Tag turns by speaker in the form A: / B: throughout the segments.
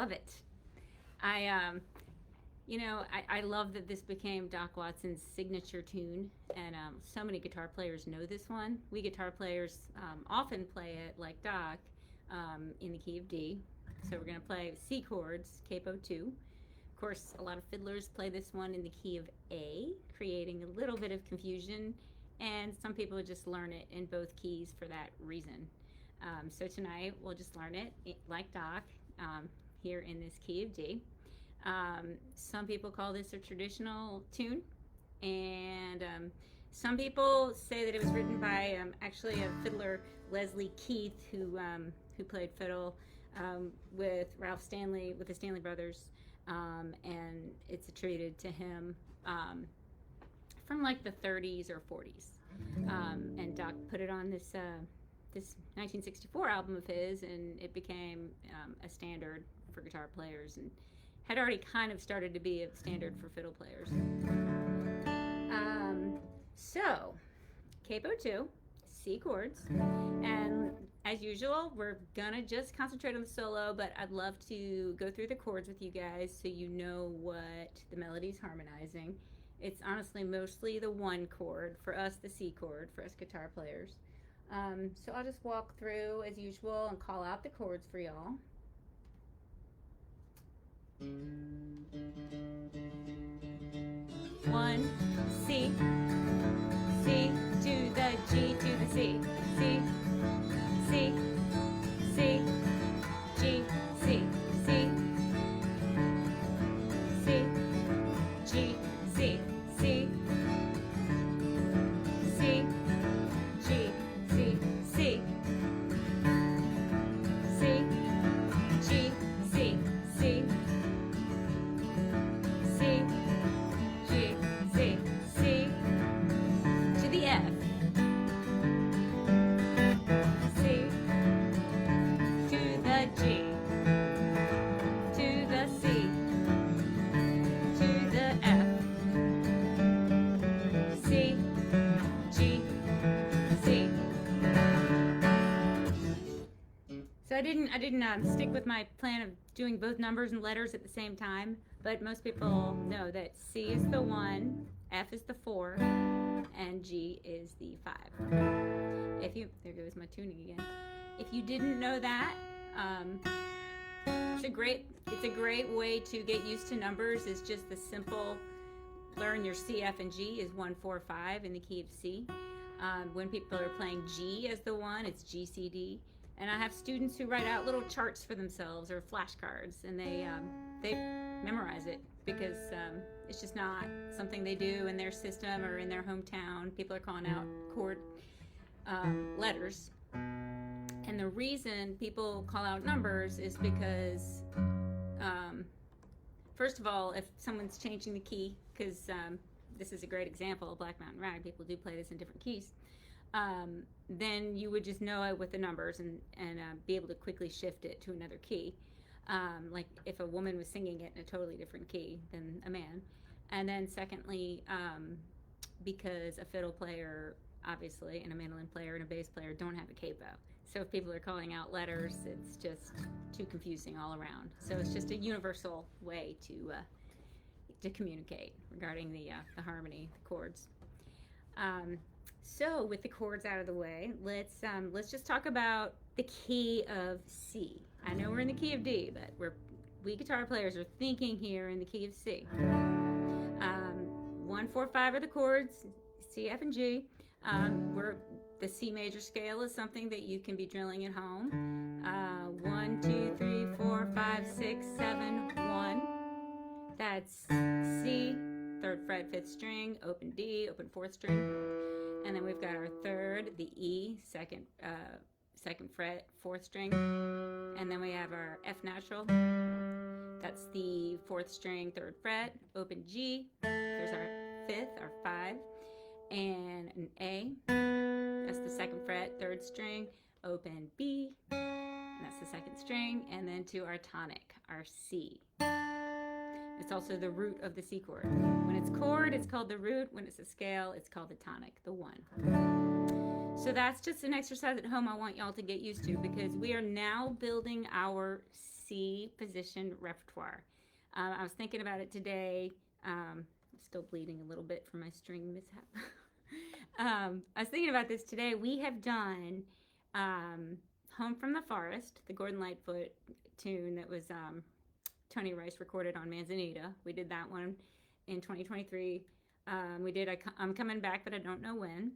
A: love it. I love that this became Doc Watson's signature tune, and so many guitar players know this one. We guitar players often play it like Doc in the key of D. So we're going to play C chords, capo 2. Of course, a lot of fiddlers play this one in the key of A, creating a little bit of confusion, and some people just learn it in both keys for that reason. So tonight we'll just learn it like Doc here in this key of D. Some people call this a traditional tune, and some people say that it was written by actually a fiddler, Leslie Keith, who played fiddle with Ralph Stanley, with the Stanley Brothers, and it's attributed to him from like the 30s or 40s. And Doc put it on this 1964 album of his, and it became a standard for guitar players, and had already kind of started to be a standard for fiddle players. So, capo 2, C chords, and as usual, we're gonna just concentrate on the solo, but I'd love to go through the chords with you guys so you know what the melody's harmonizing. It's honestly mostly the 1 chord, for us the C chord, for us guitar players. So I'll just walk through as usual and call out the chords for y'all. 1, C, C to the G to the C, C, C, C, G, C, C, C, G, C, C, C, G, C, C, C, G, C, C, C, G, C, C, to the F, C, to the G, to the C, to the F, C, G, C. So I didn't stick with my plan of doing both numbers and letters at the same time, but most people know that C is the 1, F is the 4, and G is the 5. There goes my tuning again. If you didn't know that, it's a great way to get used to numbers. Is just the simple learn your C, F, and G is 1, 4, 5 in the key of C. When people are playing G as the 1, it's G, C, D. And I have students who write out little charts for themselves or flashcards, and they memorize it because it's just not something they do in their system or in their hometown. People are calling out chord letters. And the reason people call out numbers is because, first of all, if someone's changing the key, because this is a great example, Black Mountain Rag, people do play this in different keys, then you would just know it with the numbers and be able to quickly shift it to another key. Like if a woman was singing it in a totally different key than a man. And then secondly, because a fiddle player, obviously, and a mandolin player and a bass player don't have a capo. So if people are calling out letters, it's just too confusing all around. So it's just a universal way to communicate regarding the harmony, the chords. So with the chords out of the way, let's just talk about the key of C. I know we're in the key of D, but we guitar players are thinking here in the key of C. 1, 4, 5 are the chords, C, F, and G. The C major scale is something that you can be drilling at home. 1, 2, 3, 4, 5, 6, 7, 1. That's C, 3rd fret, 5th string, open D, open 4th string. And then we've got our 3rd, the E, 2nd fret, 4th string. And then we have our F natural. That's the 4th string, 3rd fret, open G. There's our 5th, our 5. And an A. That's the 2nd fret, 3rd string, open B. And that's the 2nd string. And then to our tonic, our C. It's also the root of the C chord. When it's chord, it's called the root. When it's a scale, it's called the tonic, the 1. So that's just an exercise at home I want y'all to get used to, because we are now building our C position repertoire. I was thinking about it today. I'm still bleeding a little bit from my string mishap. I was thinking about this today. We have done Home from the Forest, the Gordon Lightfoot tune that was Tony Rice recorded on Manzanita. We did that one in 2023. We did I'm Coming Back, but I Don't Know When.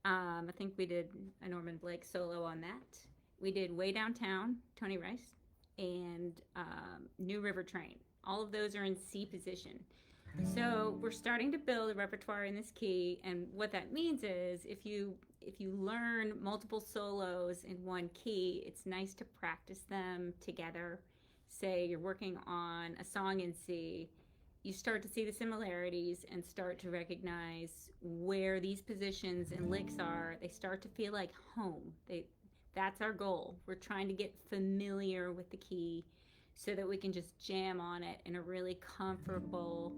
A: I think we did a Norman Blake solo on that. We did Way Downtown, Tony Rice, and New River Train. All of those are in C position. So we're starting to build a repertoire in this key, and what that means is if you learn multiple solos in one key, it's nice to practice them together. Say you're working on a song in C, you start to see the similarities and start to recognize where these positions and licks are. They start to feel like home. That's our goal. We're trying to get familiar with the key so that we can just jam on it in a really comfortable,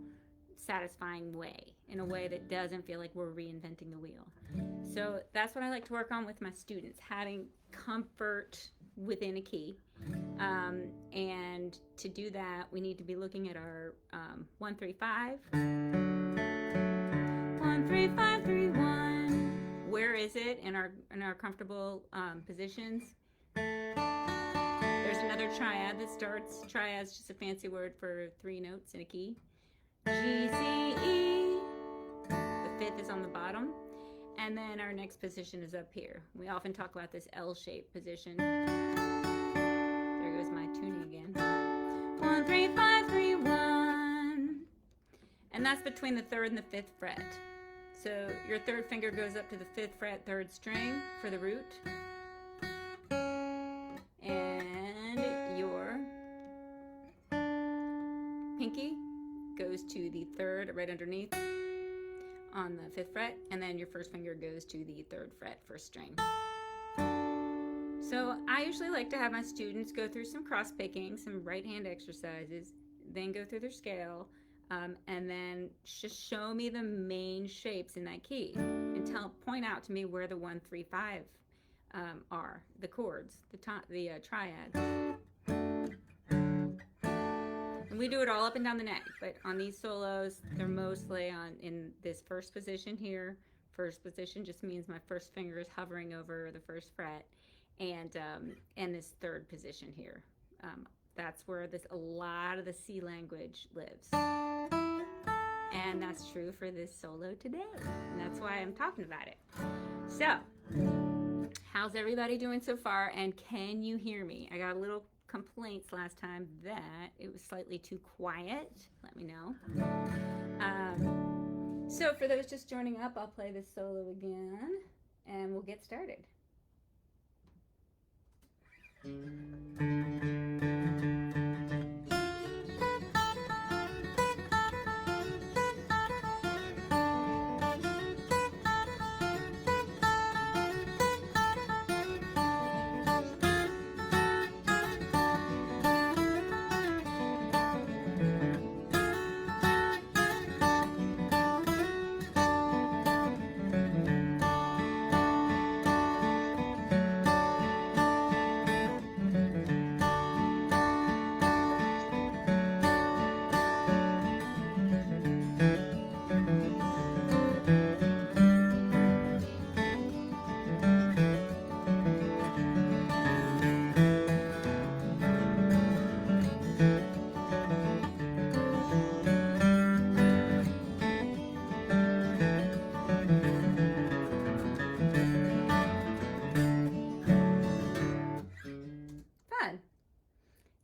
A: satisfying way, in a way that doesn't feel like we're reinventing the wheel. So that's what I like to work on with my students, having comfort within a key. And to do that, we need to be looking at our 1-3-5. 1-3-5-3-1. Where is it in our comfortable positions? There's another triad that starts. Triad's just a fancy word for 3 notes in a key. G, C, E. The 5th is on the bottom. And then our next position is up here. We often talk about this L-shaped position. There goes my tuning again. 1-3-5-3-1. And that's between the 3rd and the 5th fret. So your 3rd finger goes up to the 5th fret, 3rd string for the root. And your pinky goes to the 3rd right underneath on the 5th fret, and then your 1st finger goes to the 3rd fret, 1st string. So I usually like to have my students go through some cross picking, some right hand exercises, then go through their scale, and then just show me the main shapes in that key and point out to me where the 1-3-5 are, the chords, the triads. And we do it all up and down the neck, but on these solos, they're mostly in this first position here. First position just means my 1st finger is hovering over the 1st fret, and this 3rd position here. That's where a lot of the C language lives. And that's true for this solo today. And that's why I'm talking about it. So, how's everybody doing so far? And can you hear me? I got a little complaints last time that it was slightly too quiet. Let me know. So for those just joining up, I'll play this solo again and we'll get started.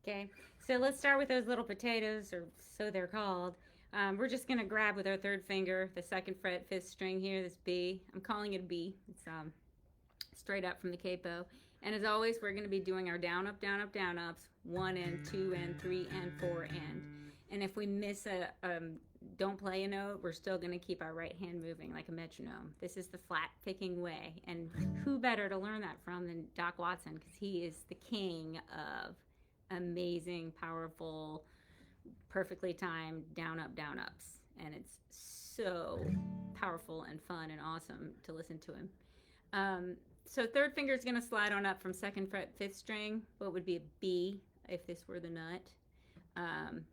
A: Okay, so let's start with those little potatoes, or so they're called. We're just going to grab with our 3rd finger, the 2nd fret, 5th string here, this B. I'm calling it a B. It's straight up from the capo. And as always, we're going to be doing our down, up, down, up, down, ups, 1 and 2 and 3 and 4 and. And if we miss don't play a note, we're still going to keep our right hand moving like a metronome. This is the flat picking way. And who better to learn that from than Doc Watson, because he is the king of amazing, powerful, perfectly timed down ups, and it's so powerful and fun and awesome to listen to him. So 3rd finger is going to slide on up from 2nd fret, 5th string. What would be a B If This Were the Nut. And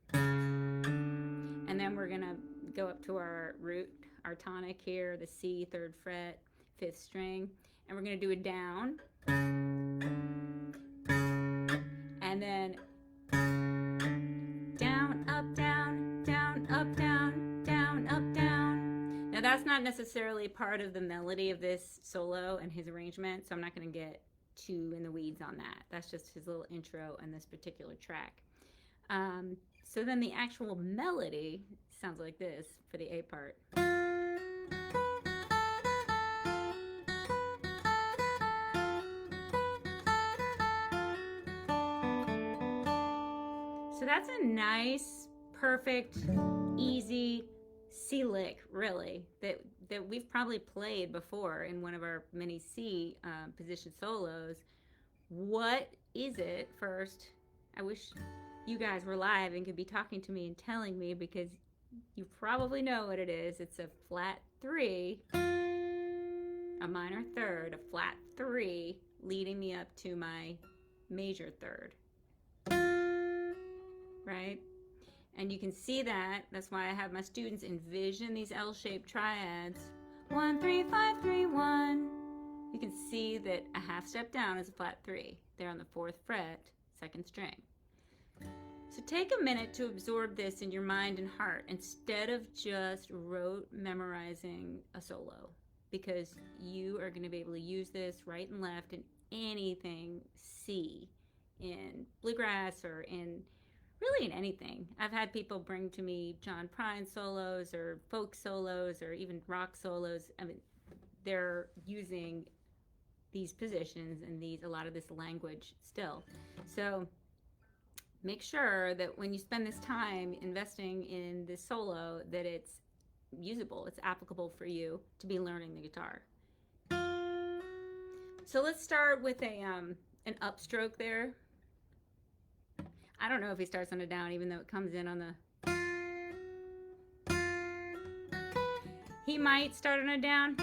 A: then we're going to go up to our root, our tonic here, the C, 3rd fret, 5th string, and we're going to do a down. And then down, up, down, down, up, down, down, up, down. Now that's not necessarily part of the melody of this solo and his arrangement, so I'm not going to get too in the weeds on that. That's just his little intro on this particular track. So then the actual melody sounds like this for the A part. So that's a nice, perfect, easy C lick, really, that we've probably played before in one of our mini C position solos. What is it first? I wish you guys were live and could be talking to me and telling me, because you probably know what it is. It's a flat 3, a minor 3rd, a flat 3, leading me up to my major 3rd. Right? And you can see that. That's why I have my students envision these L-shaped triads. 1, 3, 5, 3, 1. You can see that a half step down is a flat 3. They're on the 4th fret, 2nd string. So take a minute to absorb this in your mind and heart instead of just rote memorizing a solo, because you are going to be able to use this right and left in anything C, in bluegrass or in really in anything. I've had people bring to me John Prine solos or folk solos or even rock solos. I mean, they're using these positions and a lot of this language still. So make sure that when you spend this time investing in this solo, that it's usable, it's applicable for you to be learning the guitar. So let's start with an upstroke there. I don't know if he starts on a down, even though it comes in on the... He might start on a down.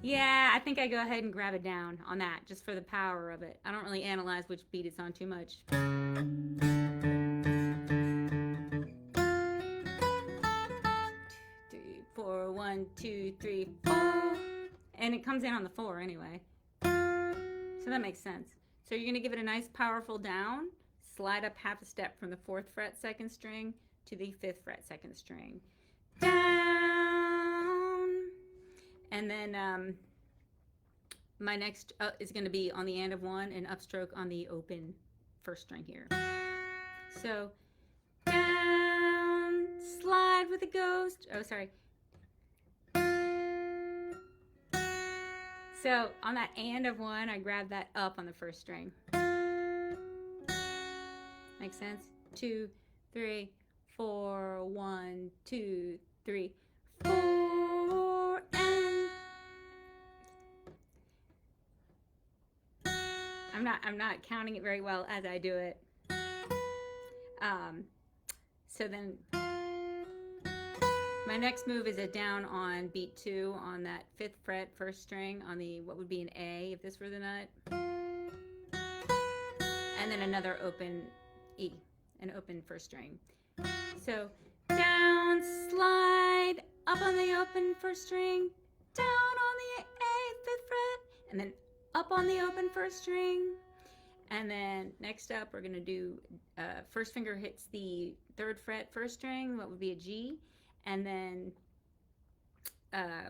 A: Yeah, I think I go ahead and grab it down on that, just for the power of it. I don't really analyze which beat it's on too much. 3, 4, 1, 2, 3, 4. And it comes in on the 4 anyway. So that makes sense. So you're going to give it a nice powerful down, slide up half a step from the 4th fret 2nd string to the 5th fret 2nd string. Down. And then my next is going to be on the end of 1 and upstroke on the open 1st string here. So down, slide with a ghost. Oh, sorry. So on that and of 1, I grab that up on the 1st string. Make sense? 2, 3, 4, 1, 2, 3, 4, and I'm not counting it very well as I do it. So then my next move is a down on beat 2 on that 5th fret 1st string on the what would be an A if this were the nut, and then another open E, an open 1st string. So down, slide, up on the open 1st string, down on the A 5th fret, and then up on the open 1st string. And then next up we're going to do 1st finger hits the 3rd fret 1st string, what would be a G, and then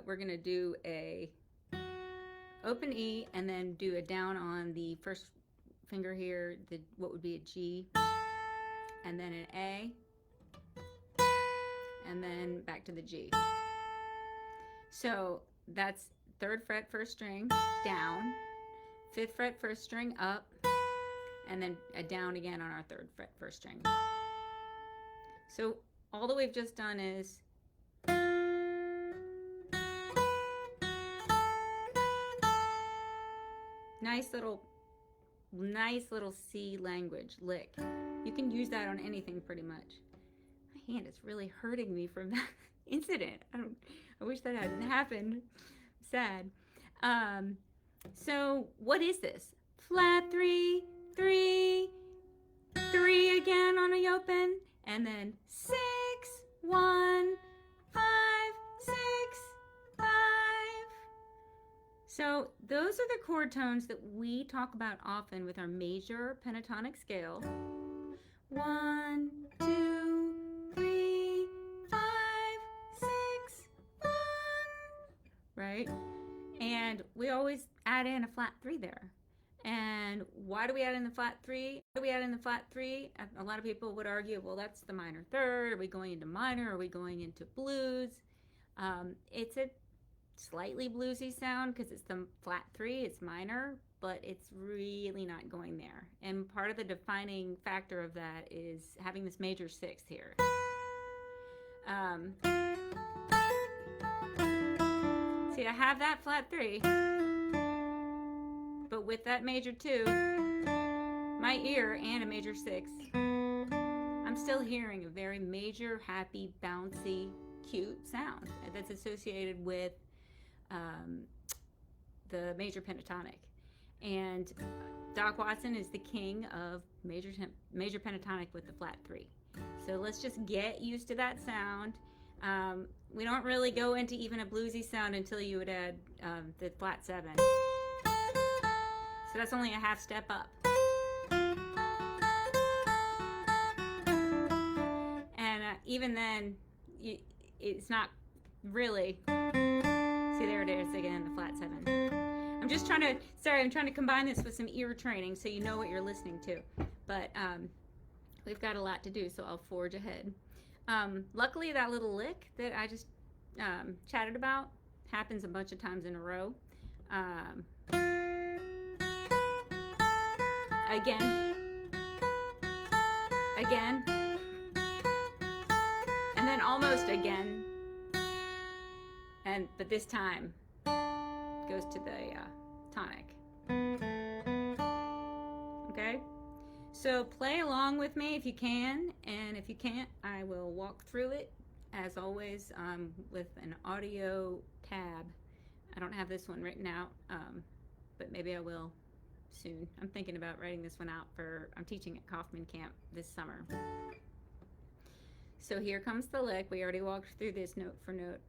A: we're going to do a open E and then do a down on the 1st finger here, what would be a G, and then an A, and then back to the G. So that's 3rd fret 1st string, down, 5th fret 1st string, up, and then a down again on our 3rd fret 1st string. So all that we've just done is nice little C language lick. You can use that on anything pretty much. My hand is really hurting me from that incident. I wish that hadn't happened. Sad. So what is this? Flat 3, 3, 3 again on a open, and then 6, 1, 5, 6, 5. So those are the chord tones that we talk about often with our major pentatonic scale. 1, 2, 3, 5, 6, 1. Right? And we always add in a flat 3 there. And why do we add in the flat 3? Why do we add in the flat 3? A lot of people would argue, well, that's the minor third. Are we going into minor? Are we going into blues? It's a slightly bluesy sound because it's the flat 3. It's minor, but it's really not going there. And part of the defining factor of that is having this major 6th here. See, I have that flat 3, but with that major 2, my ear, and a major 6, I'm still hearing a very major, happy, bouncy, cute sound that's associated with the major pentatonic. And Doc Watson is the king of major pentatonic with the flat 3. So let's just get used to that sound. We don't really go into even a bluesy sound until you would add the flat 7. So that's only a half step up. And even then, it's not really. See, there it is again, the flat 7. I'm just trying to combine this with some ear training so you know what you're listening to. But we've got a lot to do, so I'll forge ahead. Luckily, that little lick that I just chatted about happens a bunch of times in a row. Again, and then almost again, but this time goes to the tonic. Okay? So play along with me if you can, and if you can't, I will walk through it, as always, with an audio tab. I don't have this one written out, but maybe I will soon. I'm thinking about writing this one out I'm teaching at Kaufman Camp this summer. So here comes the lick. We already walked through this note for note.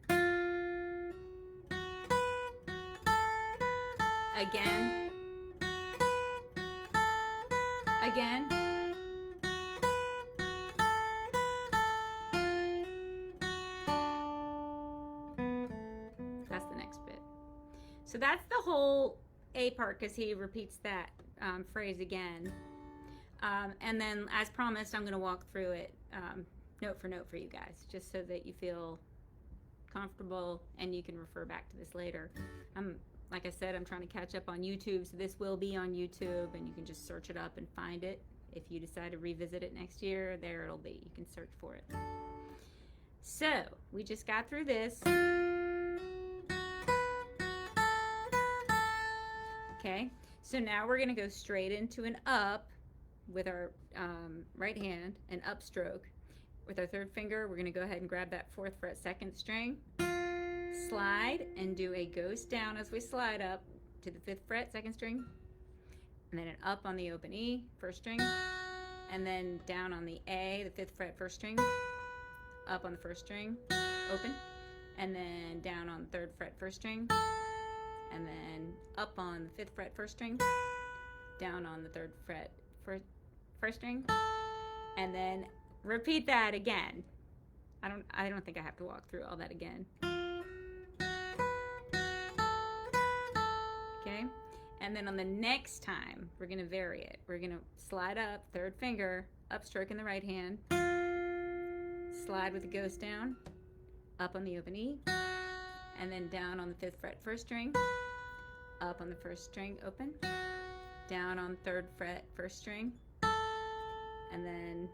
A: Again. Again. That's the next bit. So that's the whole A part, because he repeats that phrase again. And then, as promised, I'm going to walk through it note for note for you guys, just so that you feel comfortable and you can refer back to this later. Like I said, I'm trying to catch up on YouTube, so this will be on YouTube, and you can just search it up and find it. If you decide to revisit it next year, there it'll be. You can search for it. So, we just got through this. Okay, so now we're going to go straight into an up with our right hand, an up stroke. With our third finger, we're going to go ahead and grab that 4th fret 2nd string, slide, and do a ghost down as we slide up to the 5th fret 2nd string, and then an up on the open E, 1st string, and then down on the A, the 5th fret 1st string, up on the 1st string, open, and then down on the 3rd fret 1st string, and then up on the 5th fret 1st string, down on the 3rd fret 1st string, and then repeat that again. I don't think I have to walk through all that again. Okay? And then on the next time, we're going to vary it. We're going to slide up, 3rd finger, up stroke in the right hand, slide with the ghost down, up on the open E, and then down on the 5th fret 1st string, up on the 1st string, open, down on 3rd fret 1st string, and then,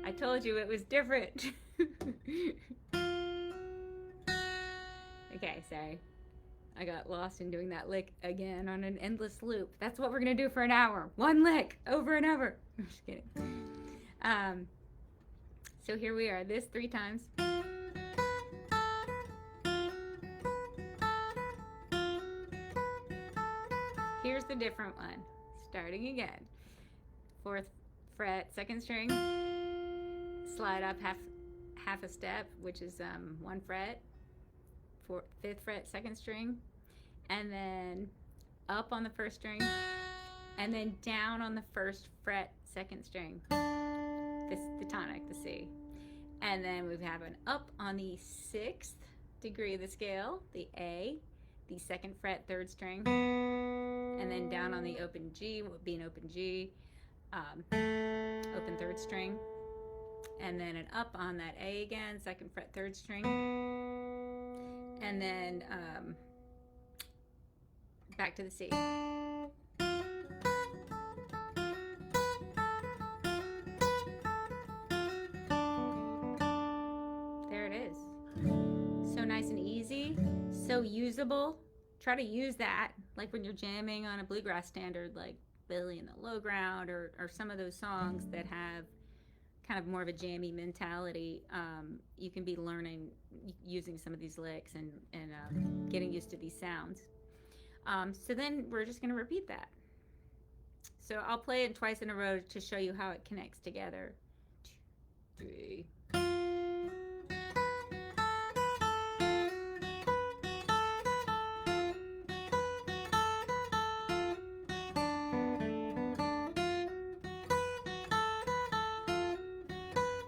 A: I told you it was different. Okay, sorry. I got lost in doing that lick again on an endless loop. That's what we're going to do for an hour. One lick, over and over. I'm just kidding. So here we are, this 3 times. a different one. Starting again. 4th fret, 2nd string. Slide up half a step, which is 1 fret. 5th fret, 2nd string. And then up on the 1st string. And then down on the 1st fret, 2nd string. The tonic, the C. And then we have an up on the 6th degree of the scale, the A, the 2nd fret, 3rd string, and then down on the open G, would be an open G, open 3rd string, and then an up on that A again, 2nd fret, 3rd string, and then back to the C. Nice and easy, so usable. Try to use that like when you're jamming on a bluegrass standard like Billy in the Low Ground or some of those songs that have kind of more of a jammy mentality. You can be learning using some of these licks and getting used to these sounds. So then we're just going to repeat that. So I'll play it twice in a row to show you how it connects together. 2, 3.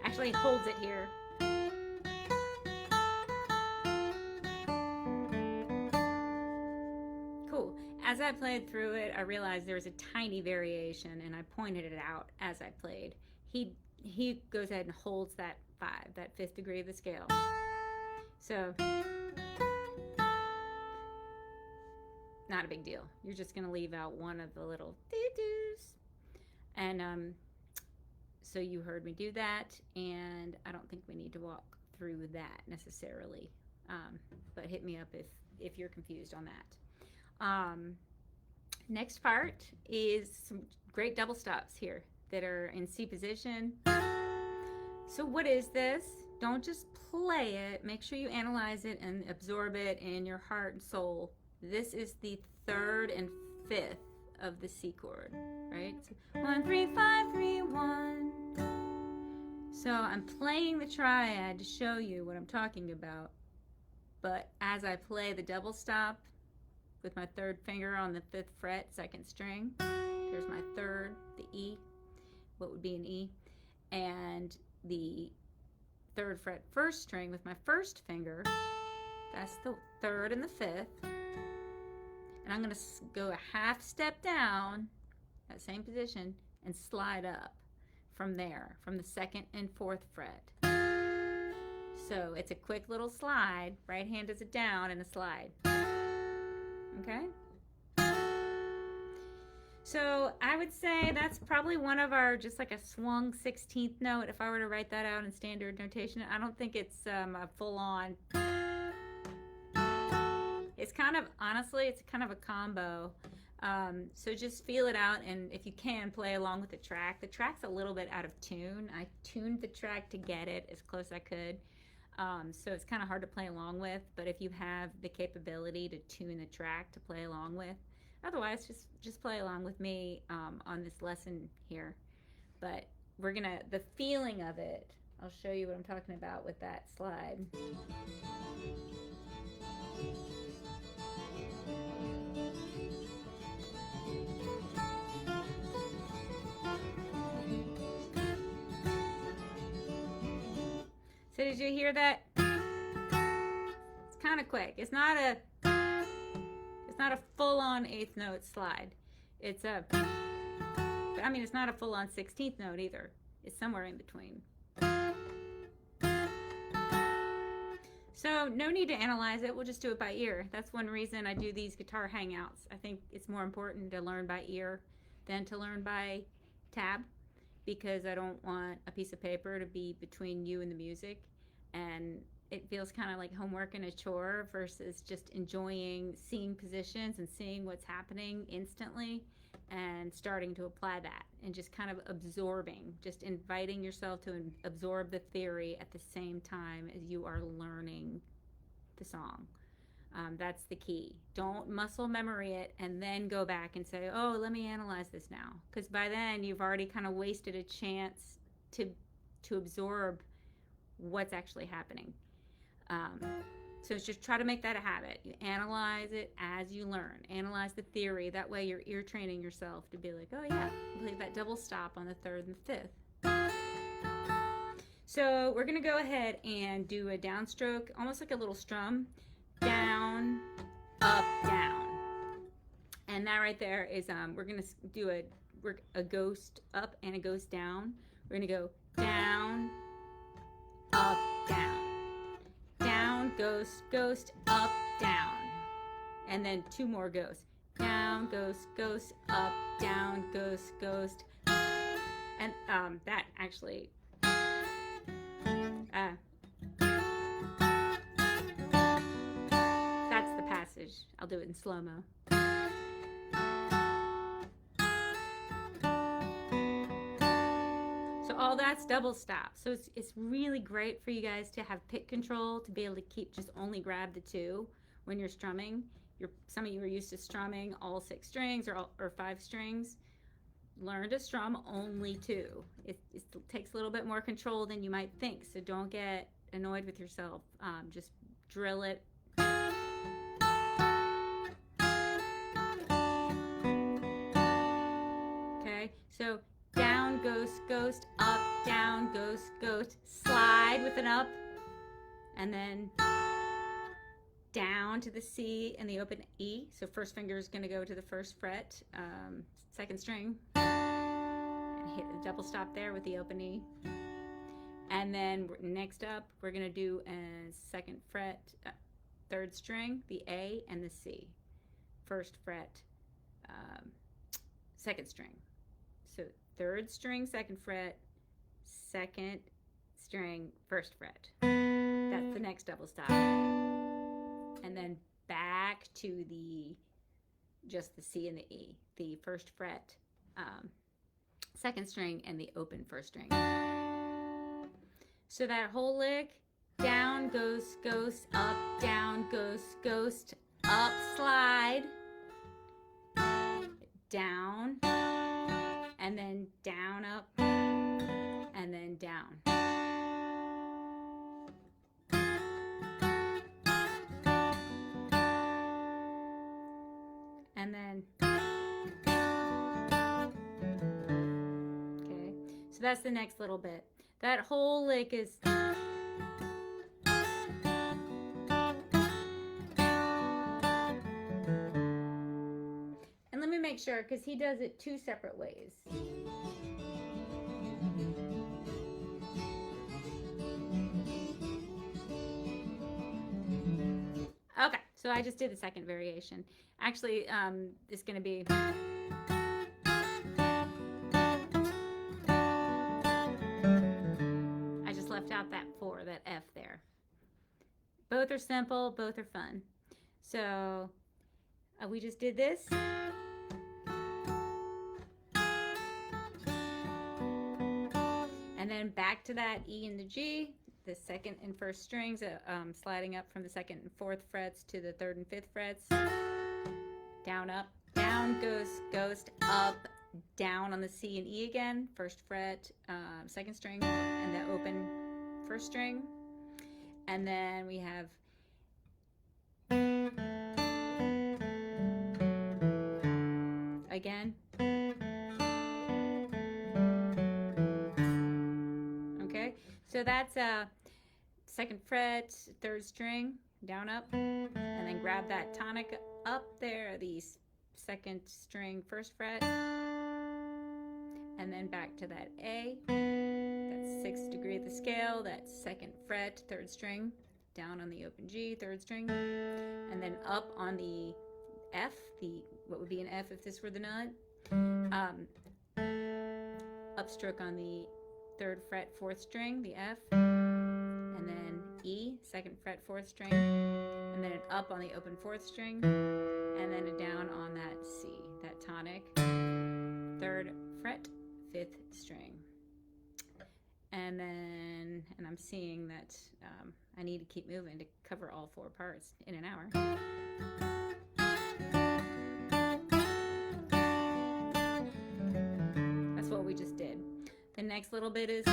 A: Actually holds it here. Cool. As I played through it, I realized there was a tiny variation, and I pointed it out as I played. He goes ahead and holds that 5, that 5th degree of the scale. So, not a big deal. You're just going to leave out one of the little doo-doos. And so you heard me do that, and I don't think we need to walk through that necessarily. But hit me up if you're confused on that. Next part is some great double stops here that are in C position. So what is this? Don't just play it. Make sure you analyze it and absorb it in your heart and soul. This is the 3rd and 5th of the C chord, right? So 1, 3, 5, 3, 1. So I'm playing the triad to show you what I'm talking about. But as I play the double stop with my 3rd finger on the 5th fret, 2nd string, there's my 3rd, the E, what would be an E, and the 3rd fret, 1st string with my 1st finger, that's the 3rd and the 5th. And I'm going to go a half step down, that same position, and slide up from there, from the 2nd and 4th fret. So it's a quick little slide. Right hand is a down and a slide. Okay? So I would say that's probably one of our, just like a swung 16th note, if I were to write that out in standard notation. I don't think it's a full-on. It's kind of, honestly, it's kind of a combo. So just feel it out, and if you can, play along with the track. The track's a little bit out of tune. I tuned the track to get it as close as I could. So it's kind of hard to play along with, but if you have the capability to tune the track to play along with, otherwise just play along with me on this lesson here. But we're gonna, the feeling of it, I'll show you what I'm talking about with that slide. So did you hear that? It's kind of quick. It's not a full-on 8th note slide. It's a, I mean, it's not a full-on 16th note either. It's somewhere in between. So no need to analyze it. We'll just do it by ear. That's one reason I do these guitar hangouts. I think it's more important to learn by ear than to learn by tab, because I don't want a piece of paper to be between you and the music, and it feels kind of like homework and a chore versus just enjoying seeing positions and seeing what's happening instantly and starting to apply that and just kind of absorbing, just inviting yourself to absorb the theory at the same time as you are learning the song. That's the key. Don't muscle memory it and then go back and say, oh, let me analyze this now. Because by then you've already kind of wasted a chance to absorb what's actually happening. So it's just try to make that a habit. You analyze it as you learn. Analyze the theory. That way you're ear training yourself to be like, oh yeah, play that double stop on the third and fifth. So we're going to go ahead and do a downstroke, almost like a little strum. Down, up, down. And that right there is, we're going to do a ghost up and a ghost down. We're going to go down, up, down. Down, ghost, ghost, up, down. And then 2 more ghosts. Down, ghost, ghost, up, down, ghost, ghost. And that actually... that's the passage. I'll do it in slow-mo. So all that's double stop. So it's really great for you guys to have pick control, to be able to just only grab the 2 when you're strumming. Some of you are used to strumming all 6 strings or 5 strings. Learn to strum only 2. It takes a little bit more control than you might think, so don't get annoyed with yourself. Just drill it. Okay, so down, ghost, ghost, up, down, ghost, ghost, slide with an up, and then down to the C and the open E. So first finger is going to go to the 1st fret, 2nd string, and hit the double stop there with the open E. And then next up, we're going to do a 2nd fret, 3rd string, the A and the C. 1st fret, 2nd string. So 3rd string, 2nd fret, 2nd string, 1st fret. That's the next double stop. And then back to just the C and the E, the 1st fret, 2nd string, and the open 1st string. So that whole lick, down, ghost, ghost, up, down, ghost, ghost, up, slide, down, and then down, up, and then down. And then, okay, so that's the next little bit. That whole lick is, and let me make sure, because he does it 2 separate ways. Okay, so I just did the 2nd variation. Actually, it's going to be... I just left out that 4, that F there. Both are simple, both are fun. So, we just did this. And then back to that E and the G. The 2nd and 1st strings, sliding up from the 2nd and 4th frets to the 3rd and 5th frets. Down, up, down, ghost, ghost, up, down on the C and E again. 1st fret, 2nd string, and the open 1st string. And then we have again. Okay, so that's 2nd fret, 3rd string, down, up, and then grab that tonic up there, the 2nd string, 1st fret, and then back to that A, that 6th degree of the scale, that 2nd fret, 3rd string, down on the open G, 3rd string, and then up on the F, what would be an F if this were the nut, upstroke on the 3rd fret, 4th string, the F, and then E, 2nd fret, 4th string, and then an up on the open 4th string, and then a down on that C, that tonic, 3rd fret, 5th string. And then, and I'm seeing that I need to keep moving to cover all 4 parts in an hour. That's what we just did. The next little bit is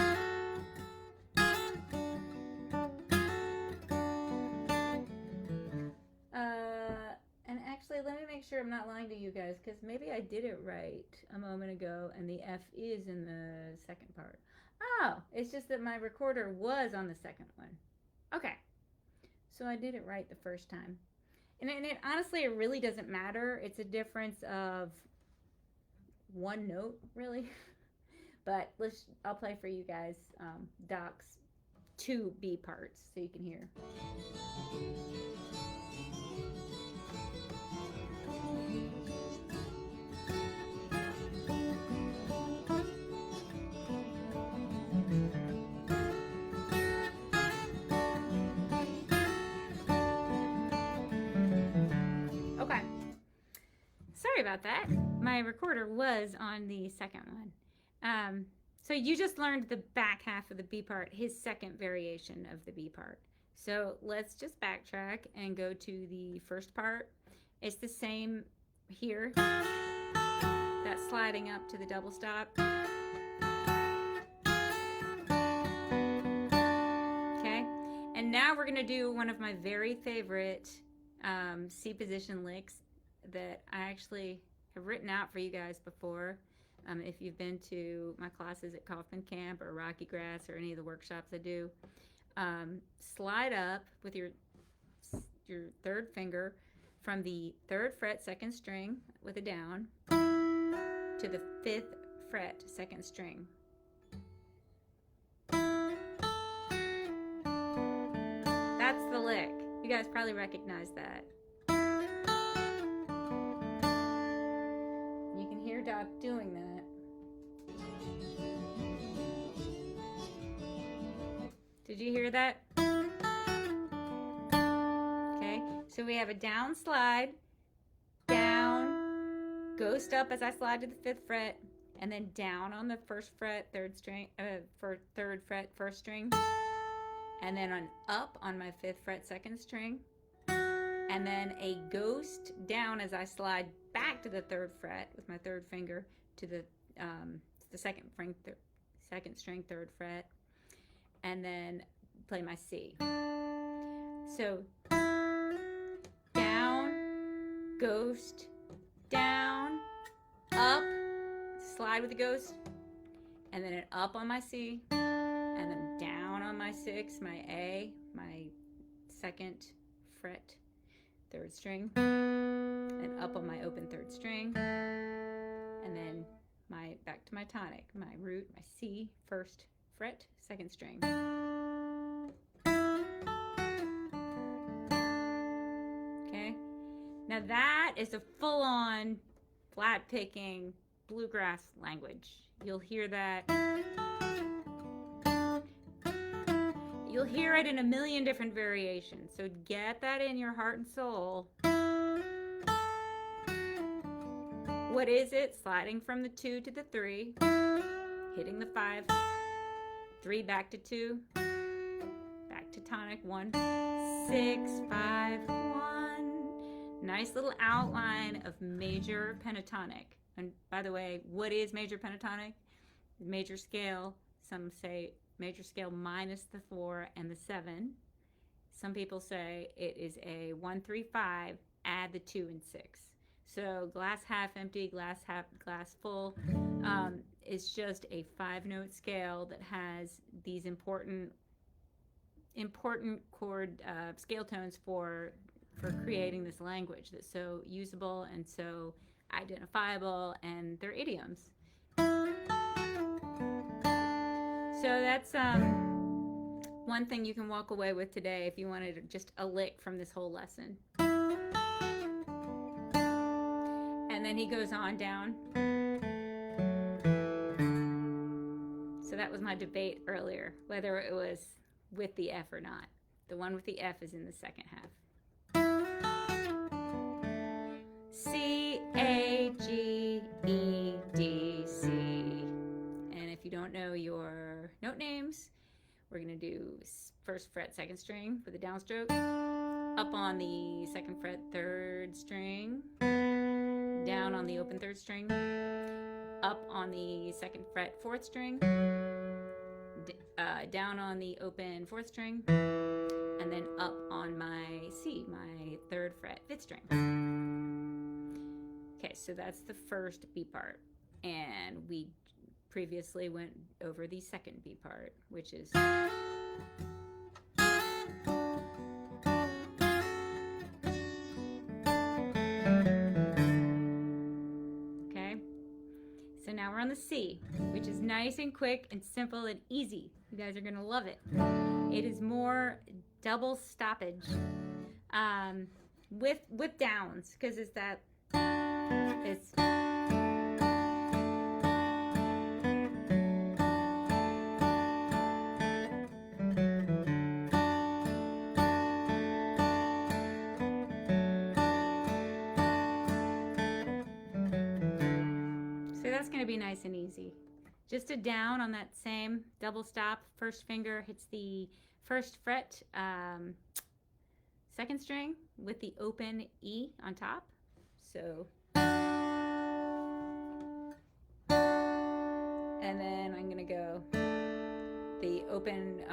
A: and actually let me make sure I'm not lying to you guys, because maybe I did it right a moment ago and the F is in the second part. Oh, it's just that my recorder was on the second one. Okay, so I did it right the first time. And it honestly, it really doesn't matter. It's a difference of 1 note, really. But I'll play for you guys Doc's 2 B parts so you can hear. Okay. Sorry about that. My recorder was on the second one. So you just learned the back half of the B part, his second variation of the B part. So let's just backtrack and go to the first part. It's the same here. That's sliding up to the double stop. Okay, and now we're gonna do one of my very favorite C position licks that I actually have written out for you guys before. If you've been to my classes at Kaufman Camp or Rocky Grass or any of the workshops I do, slide up with your 3rd finger from the 3rd fret 2nd string with a down to the 5th fret 2nd string. That's the lick. You guys probably recognize that. You can hear Doc doing that. Did you hear that? Okay, so we have a down slide, down, ghost up as I slide to the 5th fret, and then down on the 1st fret, 3rd string, for 3rd fret, 1st string, and then on up on my 5th fret, 2nd string, and then a ghost down as I slide back to the 3rd fret with my 3rd finger to the 2nd string, 3rd fret, and then play my C. So down, ghost, down, up, slide with the ghost, and then an up on my C, and then down on my 6, my A, my 2nd fret, 3rd string, and up on my open 3rd string, and then my back to my tonic, my root, my C, 1st fret, 2nd string. Okay, now that is a full-on flat picking bluegrass language. You'll hear that. You'll hear it in a million different variations. So get that in your heart and soul. What is it? Sliding from the 2 to the 3, hitting the 5, 3 back to 2, back to tonic, 1, 6, 5, 1. Nice little outline of major pentatonic. And by the way, what is major pentatonic? Major scale. Some say major scale minus the 4 and the 7. Some people say it is a 1, 3, 5, add the 2 and 6. So glass half empty, glass full is just a 5-note scale that has these important chord scale tones for creating this language that's so usable and so identifiable, and they're idioms. So that's one thing you can walk away with today if you wanted just a lick from this whole lesson. And then he goes on down. So that was my debate earlier, whether it was with the F or not. The one with the F is in the second half. C, A, G, E, D, C. And if you don't know your note names, fret 2nd string with a downstroke, up on the 2nd fret 3rd string, down on the open 3rd string, up on the 2nd fret 4th string, down on the open 4th string, and then up on my C, my 3rd fret 5th string. Okay, so that's the first B part, and we previously went over the second B part, which is okay. So now we're on the C, which is nice and quick and simple and easy. You guys are gonna love it. It is more double stoppage with downs, because it's that it's going to be nice and easy. Just a down on that same double stop. First finger hits the 1st fret 2nd string with the open E on top. So, and then I'm going to go the open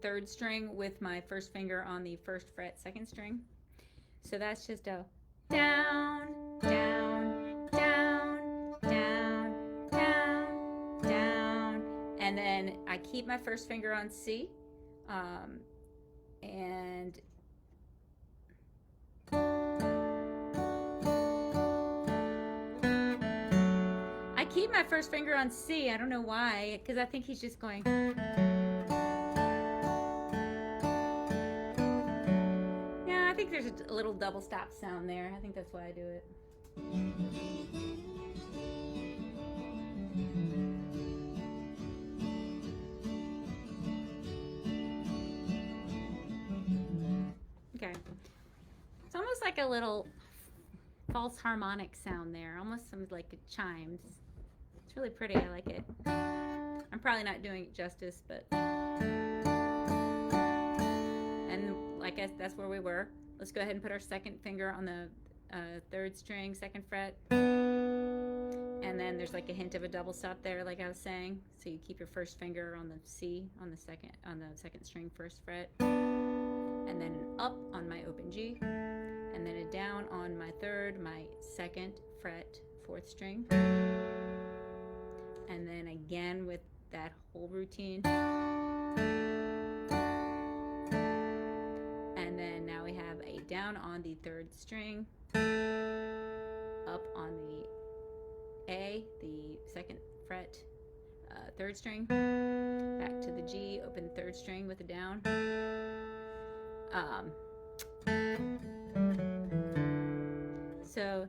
A: 3rd string with my 1st finger on the 1st fret 2nd string. So that's just a down, down, down, down, down, down, and then I keep my 1st finger on C, and I keep my 1st finger on C. I don't know why, because I think he's just going. Yeah, I think there's a little double stop sound there. I think that's why I do it. Okay. It's almost like a little false harmonic sound there, almost some like it chimes. It's really pretty. I like it. I'm probably not doing it justice, but and like that's where we were. Let's go ahead and put our 2nd finger on the 3rd string, 2nd fret, and then there's like a hint of a double stop there, like I was saying. So you keep your 1st finger on the C on the 2nd string 1st fret, and then an up on my open G, and then a down on my 3rd, my 2nd fret 4th string, and then again with that whole routine. And then now we have a down on the 3rd string, up on the A, the 2nd fret 3rd string, back to the G, open 3rd string with a down. So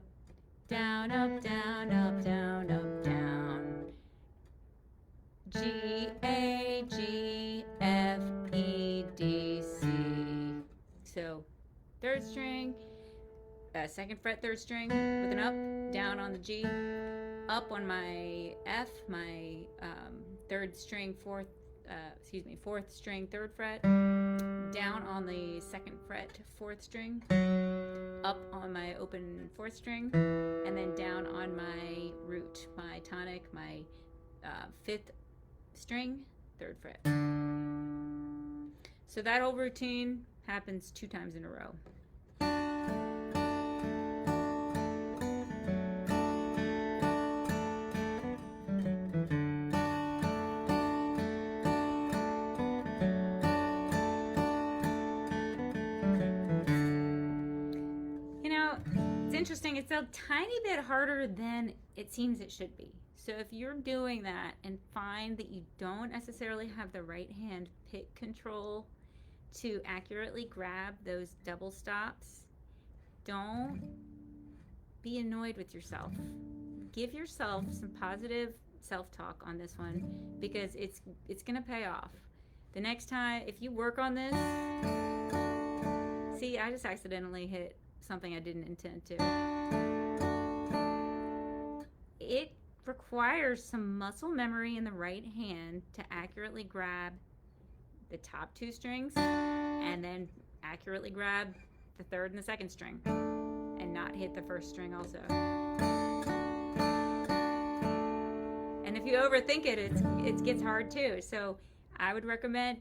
A: down, up, down, up, down, up, down. G, A, G, F, E, D, C. So 3rd string, 2nd fret 3rd string with an up, down on the G, up on my F, my 3rd string 4th string 3rd fret, down on the 2nd fret 4th string, up on my open 4th string, and then down on my root, my tonic, my 5th string 3rd fret. So that whole routine happens 2 times in a row. Interesting. It's a tiny bit harder than it seems it should be. So if you're doing that and find that you don't necessarily have the right hand pick control to accurately grab those double stops, don't be annoyed with yourself. Give yourself some positive self-talk on this one, because it's going to pay off. The next time, if you work on this, see, I just accidentally hit something I didn't intend to. It requires some muscle memory in the right hand to accurately grab the top 2 strings and then accurately grab the 3rd and the 2nd string and not hit the 1st string also. And if you overthink it, it gets hard too. So I would recommend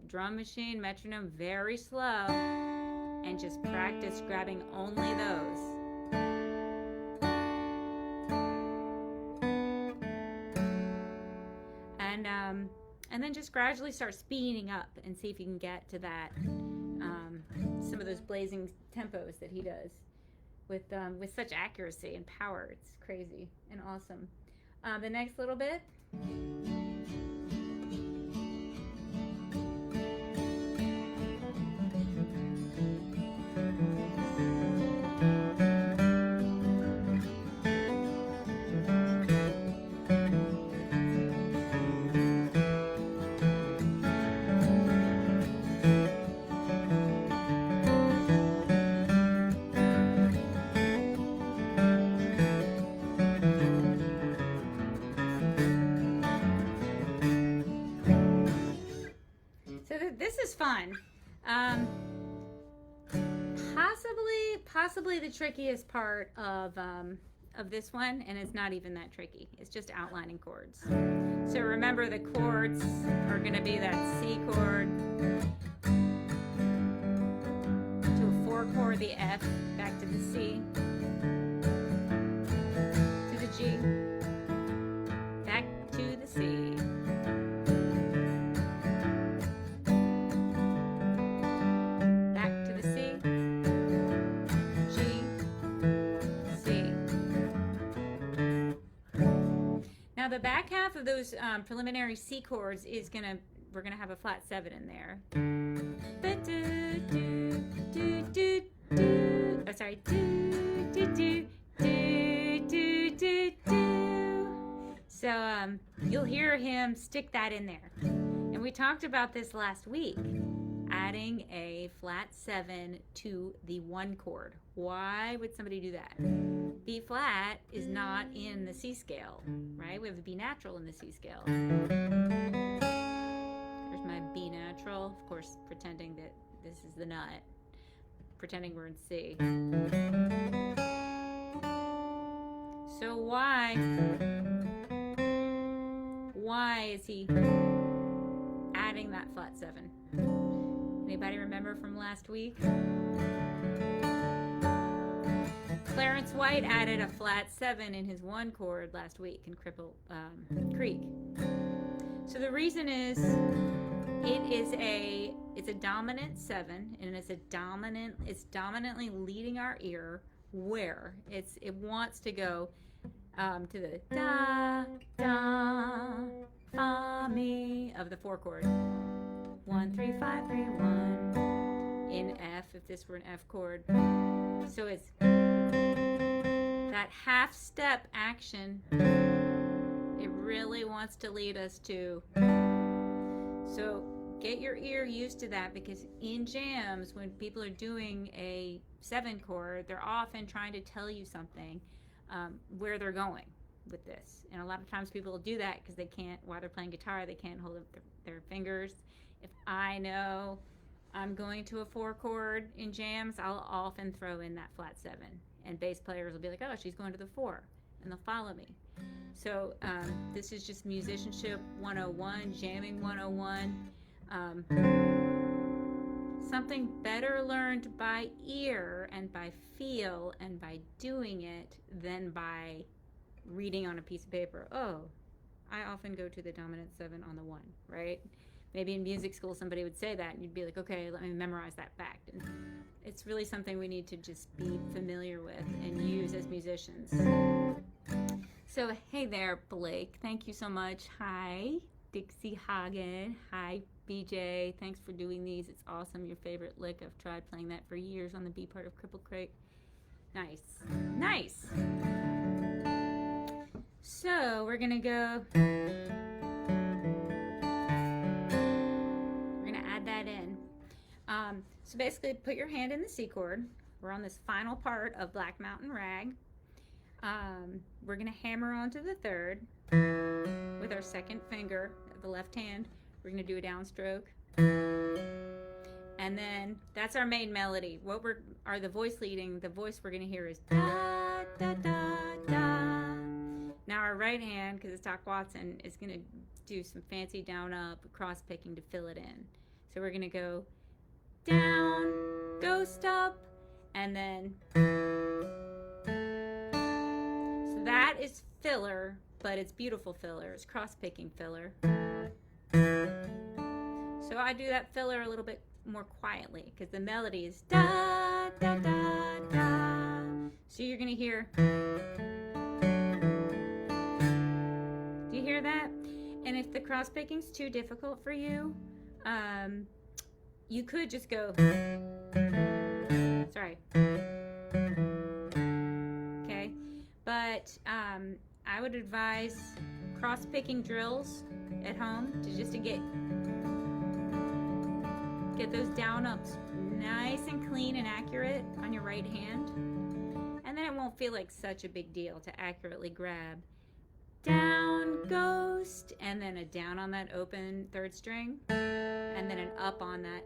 A: drum machine, metronome, very slow, and just practice grabbing only those. And then just gradually start speeding up and see if you can get to that, some of those blazing tempos that he does with such accuracy and power. It's crazy and awesome. The next little bit. This is fun. Possibly the trickiest part of this one, and it's not even that tricky. It's just outlining chords. So remember, the chords are going to be that C chord to a 4 chord, the F, back to the C, to the G, back to the C. Now the back half of those preliminary C chords is we're gonna have a flat 7 in there. Oh, sorry. So you'll hear him stick that in there. And we talked about this last week, adding a flat 7 to the 1 chord. Why would somebody do that? B flat is not in the C scale, right? We have the B natural in the C scale. There's my B natural, of course, pretending that this is the nut, pretending we're in C. So why is he adding that flat 7? Anybody remember from last week? Clarence White added a flat 7 in his 1 chord last week in Cripple Creek. So the reason is it's a dominant 7, and it's dominantly leading our ear where it wants to go to the da da fa mi of the 4 chord. 1 3 5 3 1 in F if this were an F chord. So it's that half step action. It really wants to lead us to. So get your ear used to that, because in jams, when people are doing a 7 chord, they're often trying to tell you something, where they're going with this. And a lot of times people will do that because they can't, while they're playing guitar, they can't hold up their fingers. If I know I'm going to a 4 chord in jams, I'll often throw in that flat 7. And bass players will be like, oh, she's going to the 4, and they'll follow me. So this is just musicianship 101, jamming 101. Something better learned by ear and by feel and by doing it than by reading on a piece of paper. Oh, I often go to the dominant 7 on the 1, right? Maybe in music school somebody would say that, and you'd be like, okay, let me memorize that fact. And it's really something we need to just be familiar with and use as musicians. So, hey there, Blake. Thank you so much. Hi, Dixie Hagen. Hi, BJ. Thanks for doing these. It's awesome. Your favorite lick. I've tried playing that for years on the B part of Cripple Creek. Nice. Nice. So, we're going to go... that in. So basically, put your hand in the C chord. We're on this final part of Black Mountain Rag. We're going to hammer onto the 3rd with our 2nd finger of the left hand. We're going to do a downstroke. And then that's our main melody. What are the voice leading? The voice we're gonna hear is da da da da. Now our right hand, because it's Doc Watson, is gonna do some fancy down up cross picking to fill it in. So we're gonna go down, ghost up, and then. So that is filler, but it's beautiful filler. It's cross picking filler. So I do that filler a little bit more quietly because the melody is da da da da. So you're gonna hear. Do you hear that? And if the cross picking's too difficult for you, you could just go. Sorry. Okay, but I would advise cross picking drills at home to get those down ups nice and clean and accurate on your right hand, and then it won't feel like such a big deal to accurately grab down, ghost, and then a down on that open third string, and then an up on that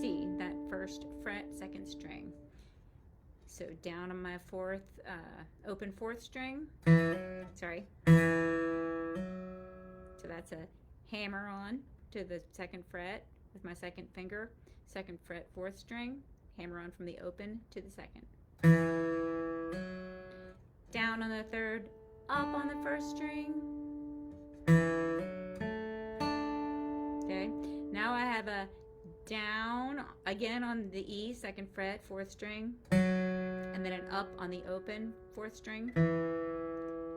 A: C, that first fret, second string. So down on my open fourth string, sorry. So that's a hammer on to the second fret with my second finger, second fret, fourth string, hammer on from the open to the second. Down on the third, up on the first string. Okay, now I have a down again on the E, second fret, fourth string, and then an up on the open, fourth string,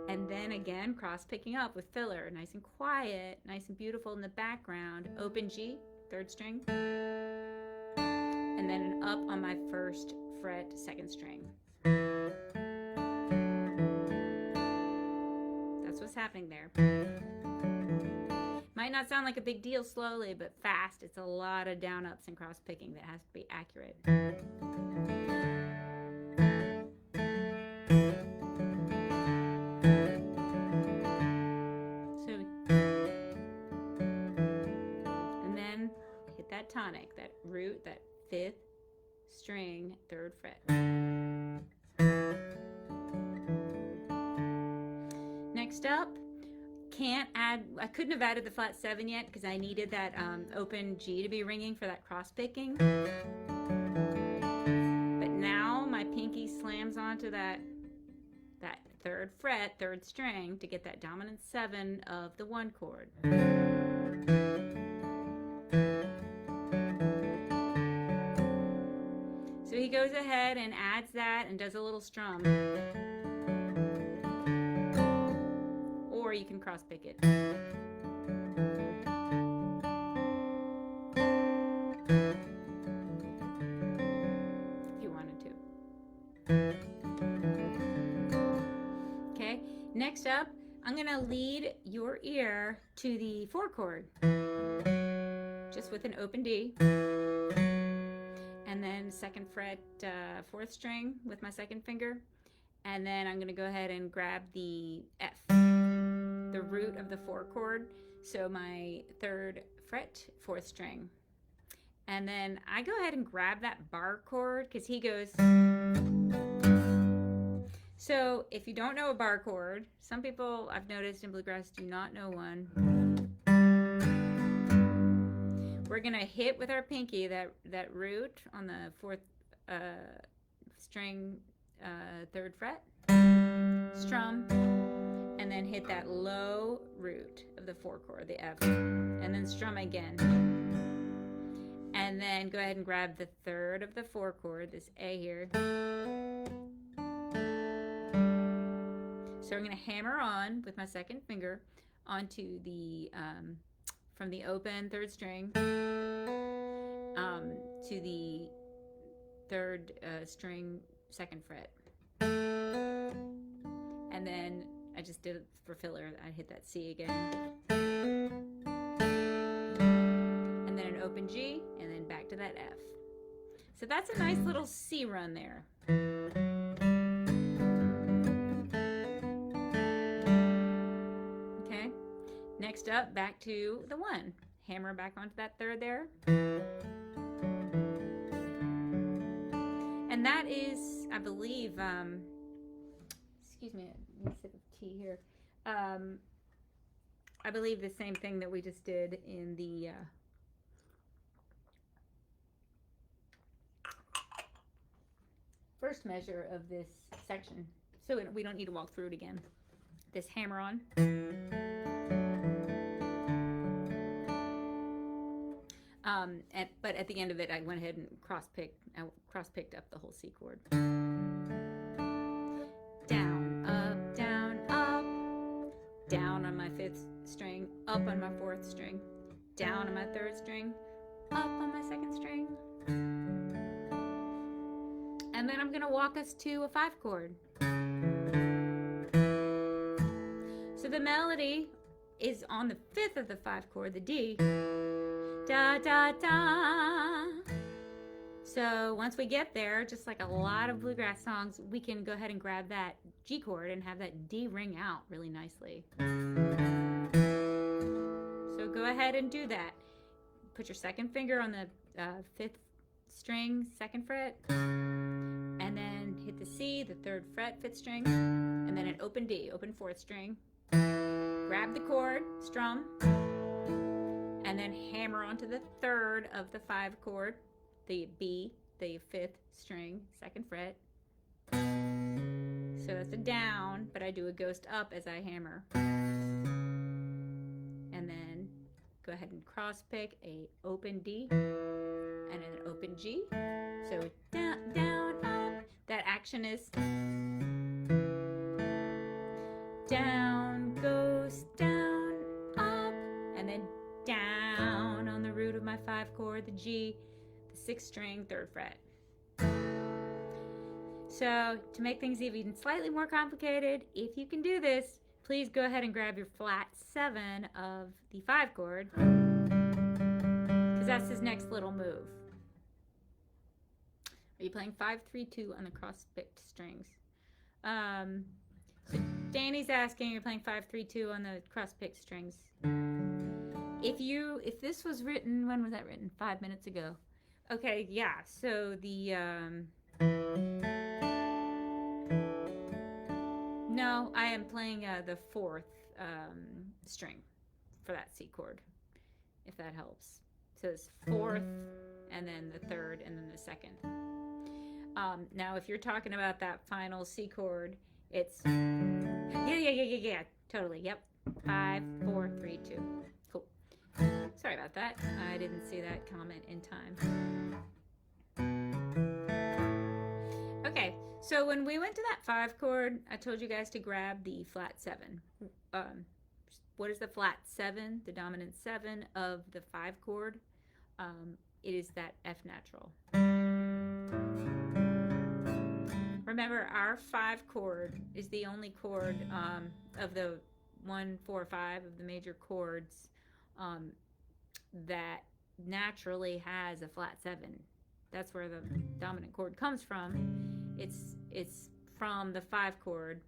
A: and then again cross picking up with filler, nice and quiet, nice and beautiful in the background, open G, third string, and then an up on my first fret, second string. That's what's happening there. Might not sound like a big deal slowly, but fast, it's a lot of down ups and cross picking that has to be accurate. So, and then hit that tonic, that root, that fifth string, third fret. Next up, I couldn't have added the flat 7 yet because I needed that open G to be ringing for that cross picking. But now my pinky slams onto that third fret, third string to get that dominant 7 of the 1 chord. So he goes ahead and adds that and does a little strum. Or you can cross pick it. If you wanted to. Okay, next up, I'm gonna lead your ear to the 4 chord. Just with an open D. And then second fret, 4th string with my second finger. And then I'm gonna go ahead and grab the F. The root of the 4 chord, so my 3rd fret, 4th string. And then I go ahead and grab that bar chord because he goes. So if you don't know a bar chord, some people I've noticed in bluegrass do not know one. We're gonna hit with our pinky that root on the 4th string, 3rd fret, strum, and then hit that low root of the 4 chord, the F, and then strum again. And then go ahead and grab the 3rd of the 4 chord, this A here. So I'm going to hammer on with my second finger onto the, from the open 3rd string to the 3rd string, 2nd fret. And then I just did it for filler. I hit that C again. And then an open G, and then back to that F. So that's a nice little C run there. Okay. Next up, back to the 1. hammer back onto that third there. And that is, I believe, excuse me, I need a sip of tea here. I believe the same thing that we just did in the first measure of this section. So we don't need to walk through it again. This hammer on. But at the end of it, I went ahead and cross-picked up the whole C chord. Down, up, down, up. Down on my 5th string, up on my 4th string, down on my 3rd string, up on my 2nd string. And then I'm going to walk us to a 5 chord. So the melody is on the 5th of the 5 chord, the D. Da, da, da. So once we get there, just like a lot of bluegrass songs, we can go ahead and grab that G chord and have that D ring out really nicely. So go ahead and do that. Put your 2nd finger on the 5th string, 2nd fret, and then hit the C, the 3rd fret, 5th string, and then an open D, open 4th string. Grab the chord, strum, and then hammer onto the 3rd of the 5 chord, the B, the 5th string, 2nd fret. So that's a down, but I do a ghost up as I hammer. And then go ahead and cross pick a open D and an open G. So down, down, up. That action is down, ghost, down, up, and then down on the root of my 5 chord, the G, the 6th string, 3rd fret. So to make things even slightly more complicated, if you can do this, please go ahead and grab your flat 7 of the 5 chord, because that's his next little move. Are you playing 5-3-2 on the cross-picked strings? So Danny's asking, you're playing 5-3-2 on the cross-picked strings. If this was written, when was that written? 5 minutes ago. Okay, yeah. So the no, I am playing the 4th string for that C chord, if that helps. So it's 4th, and then the 3rd, and then the 2nd. Now, if you're talking about that final C chord, it's yeah, totally, yep. 5, 4, 3, 2. Cool. Sorry about that. I didn't see that comment in time. Okay, so when we went to that 5 chord, I told you guys to grab the flat 7. What is the flat 7? The dominant 7 of the 5 chord. It is that F natural. Remember, our 5 chord is the only chord of the 1, 4, 5 of the major chords that naturally has a flat 7. That's where the dominant chord comes from. It's from the 5 chord.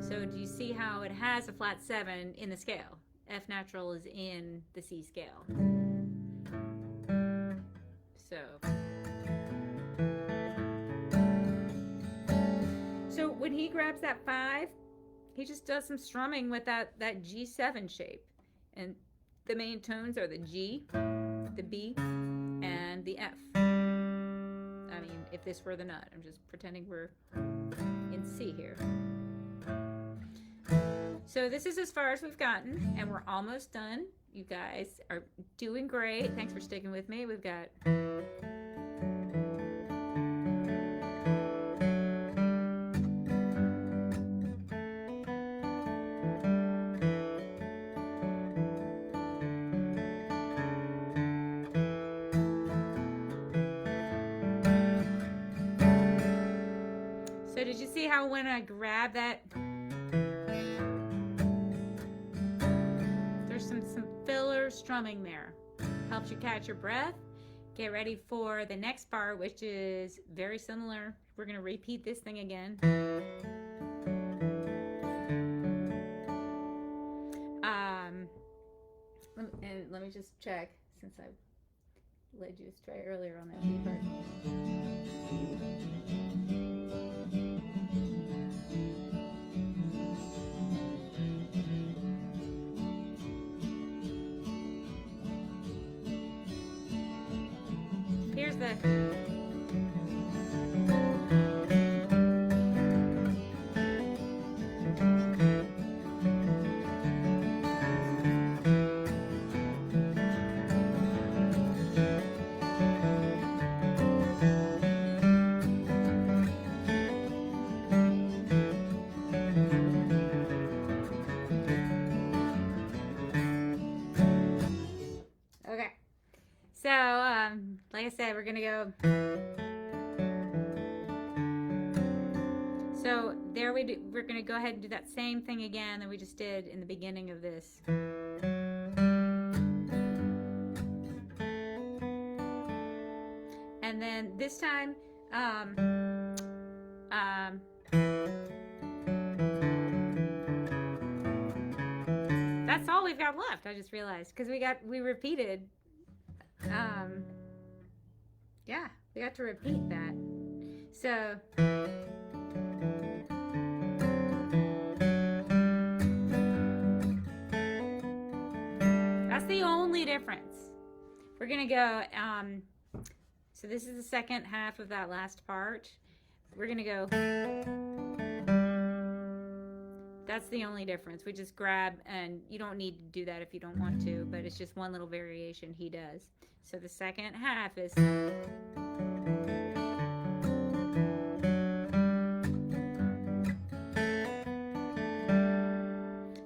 A: So do you see how it has a flat 7 in the scale? F natural is in the C scale. So when he grabs that 5, he just does some strumming with that G7 shape. And the main tones are the G, the B, and the F. I mean, if this were the nut, I'm just pretending we're in C here. So this is as far as we've gotten, and we're almost done. You guys are doing great. Thanks for sticking with me. We've got... So did you see how when I grab that, there's some filler strumming there. Helps you catch your breath. Get ready for the next bar, which is very similar. We're going to repeat this thing again. And me just check since I led you astray earlier on that G part. Here's the okay. So, like I said, we're gonna go. So there we do. We're gonna go ahead and do that same thing again that we just did in the beginning of this. And then this time, that's all we've got left. I just realized because we repeated. Yeah, we got to repeat that. So. That's the only difference. We're gonna go, so this is the second half of that last part. We're gonna go, that's the only difference. We just grab, and you don't need to do that if you don't want to, but it's just one little variation he does. So the second half is,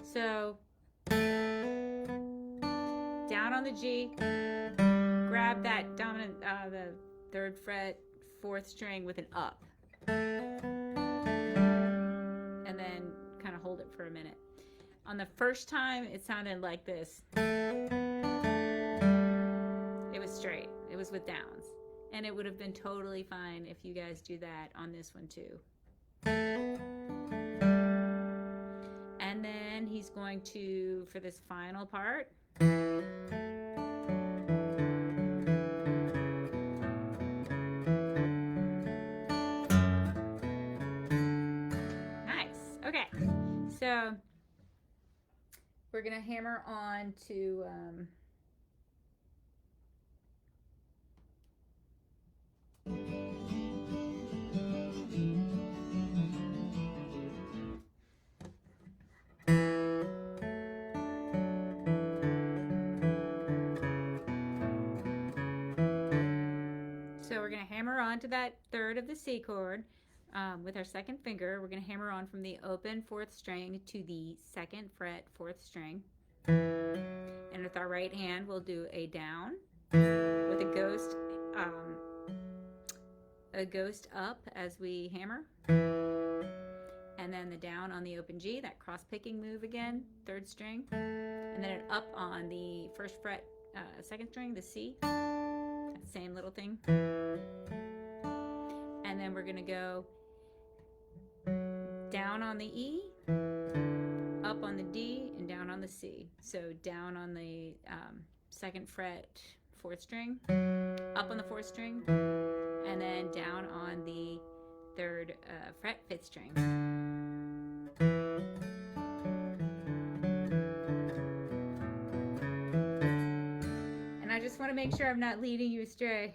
A: so down on the G, grab that dominant, the 3rd fret, 4th string with an up, and then kind of hold it for a minute. On the first time, it sounded like this. It was straight. It was with downs. And it would have been totally fine if you guys do that on this one too. And then he's going to, for this final part, nice. Okay. So we're going to hammer on to so we're going to hammer on to that 3rd of the C chord with our 2nd finger. We're going to hammer on from the open 4th string to the 2nd fret 4th string. And with our right hand, we'll do a down with a ghost up as we hammer. And then the down on the open G, that cross picking move again, 3rd string. And then an up on the 1st fret 2nd string, the C. That same little thing. And then we're going to go down on the E, up on the D, and down on the C. So down on the 2nd fret 4th string, up on the 4th string, and then down on the 3rd fret 5th string. And I just want to make sure I'm not leading you astray.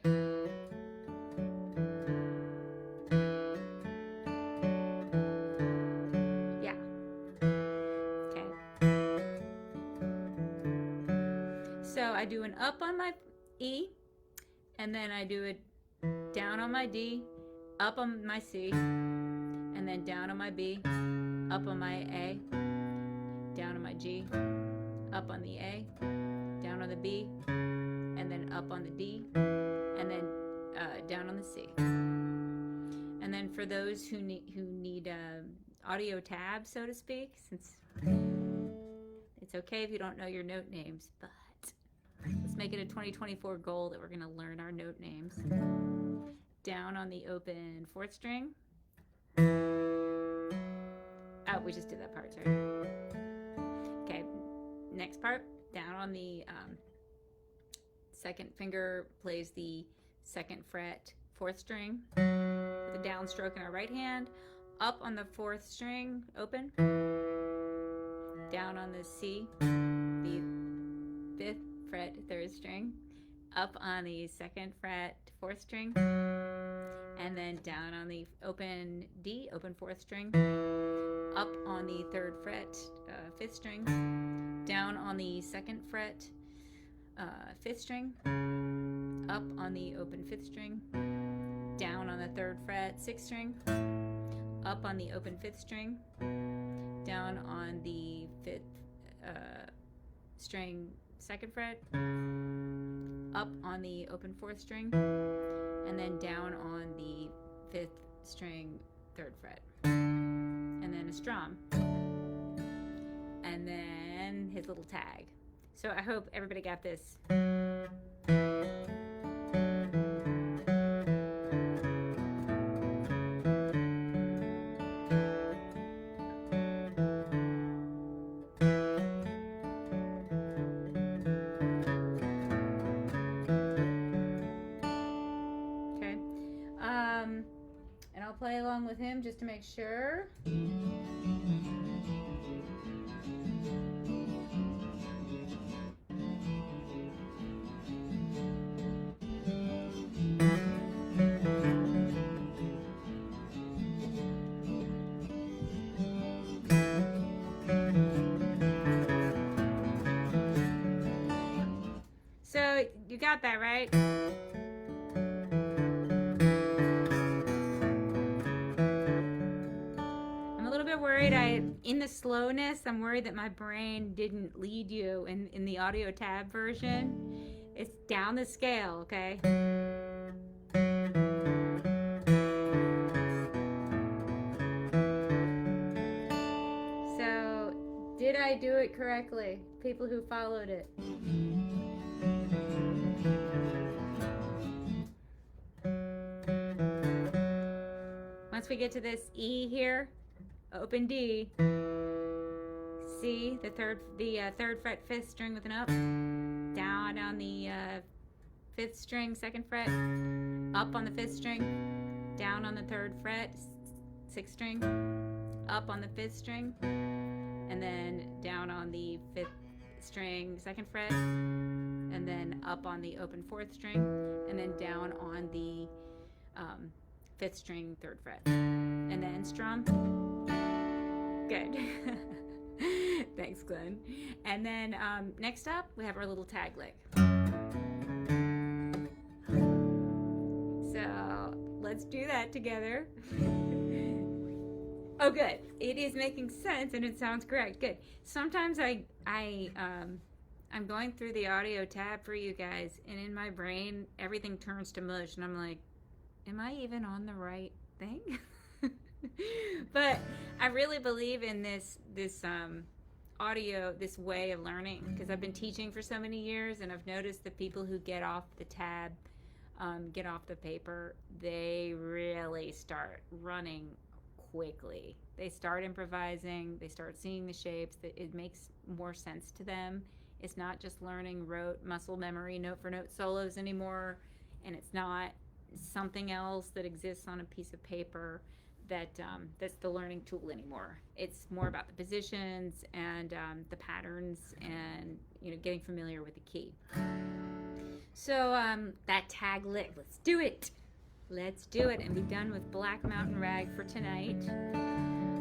A: So I do an up on my E, and then I do it down on my D, up on my C, and then down on my B, up on my A, down on my G, up on the A, down on the B, and then up on the D, and then down on the C. And then for those who need audio tab, so to speak, since it's okay if you don't know your note names, but let's make it a 2024 goal that we're going to learn our note names. Down on the open 4th string. Oh, we just did that part, sorry. Okay, next part. Down on the second finger plays the 2nd fret 4th string with a downstroke in our right hand, up on the 4th string, open, down on the C, the 5th fret 3rd string, up on the 2nd fret 4th string, and then down on the open D, open 4th string, up on the 3rd fret 5th string, down on the 2nd fret 5th string, up on the open 5th string, down on the 3rd fret 6th string, up on the open 5th string, down on the 5th string 2nd fret, up on the open 4th string, and then down on the 5th string 3rd fret, and then a strum, and then his little tag. So I hope everybody got this. And I'll play along with him just to make sure. So you got that, right? Worried in the slowness, I'm worried that my brain didn't lead you in the audio tab version. It's down the scale, okay? So, did I do it correctly? People who followed it. Once we get to this E here, open D, C, the third fret 5th string with an up, down on the 5th string 2nd fret, up on the 5th string, down on the 3rd fret 6th string, up on the 5th string, and then down on the 5th string 2nd fret, and then up on the open 4th string, and then down on the 5th string 3rd fret, and then strum. Good. Thanks, Glenn. And then next up, we have our little tag lick. So let's do that together. Oh, good. It is making sense and it sounds correct. Good. Sometimes I'm going through the audio tab for you guys, and in my brain, everything turns to mush, and I'm like, am I even on the right thing? But I really believe in this audio, this way of learning, because I've been teaching for so many years, and I've noticed the people who get off the tab, get off the paper, they really start running quickly. They start improvising, they start seeing the shapes, that it makes more sense to them. It's not just learning rote muscle memory, note for note solos anymore, and it's not something else that exists on a piece of paper that's the learning tool anymore. It's more about the positions and the patterns, and getting familiar with the key. So that tag lick, let's do it and be done with Black Mountain Rag for tonight.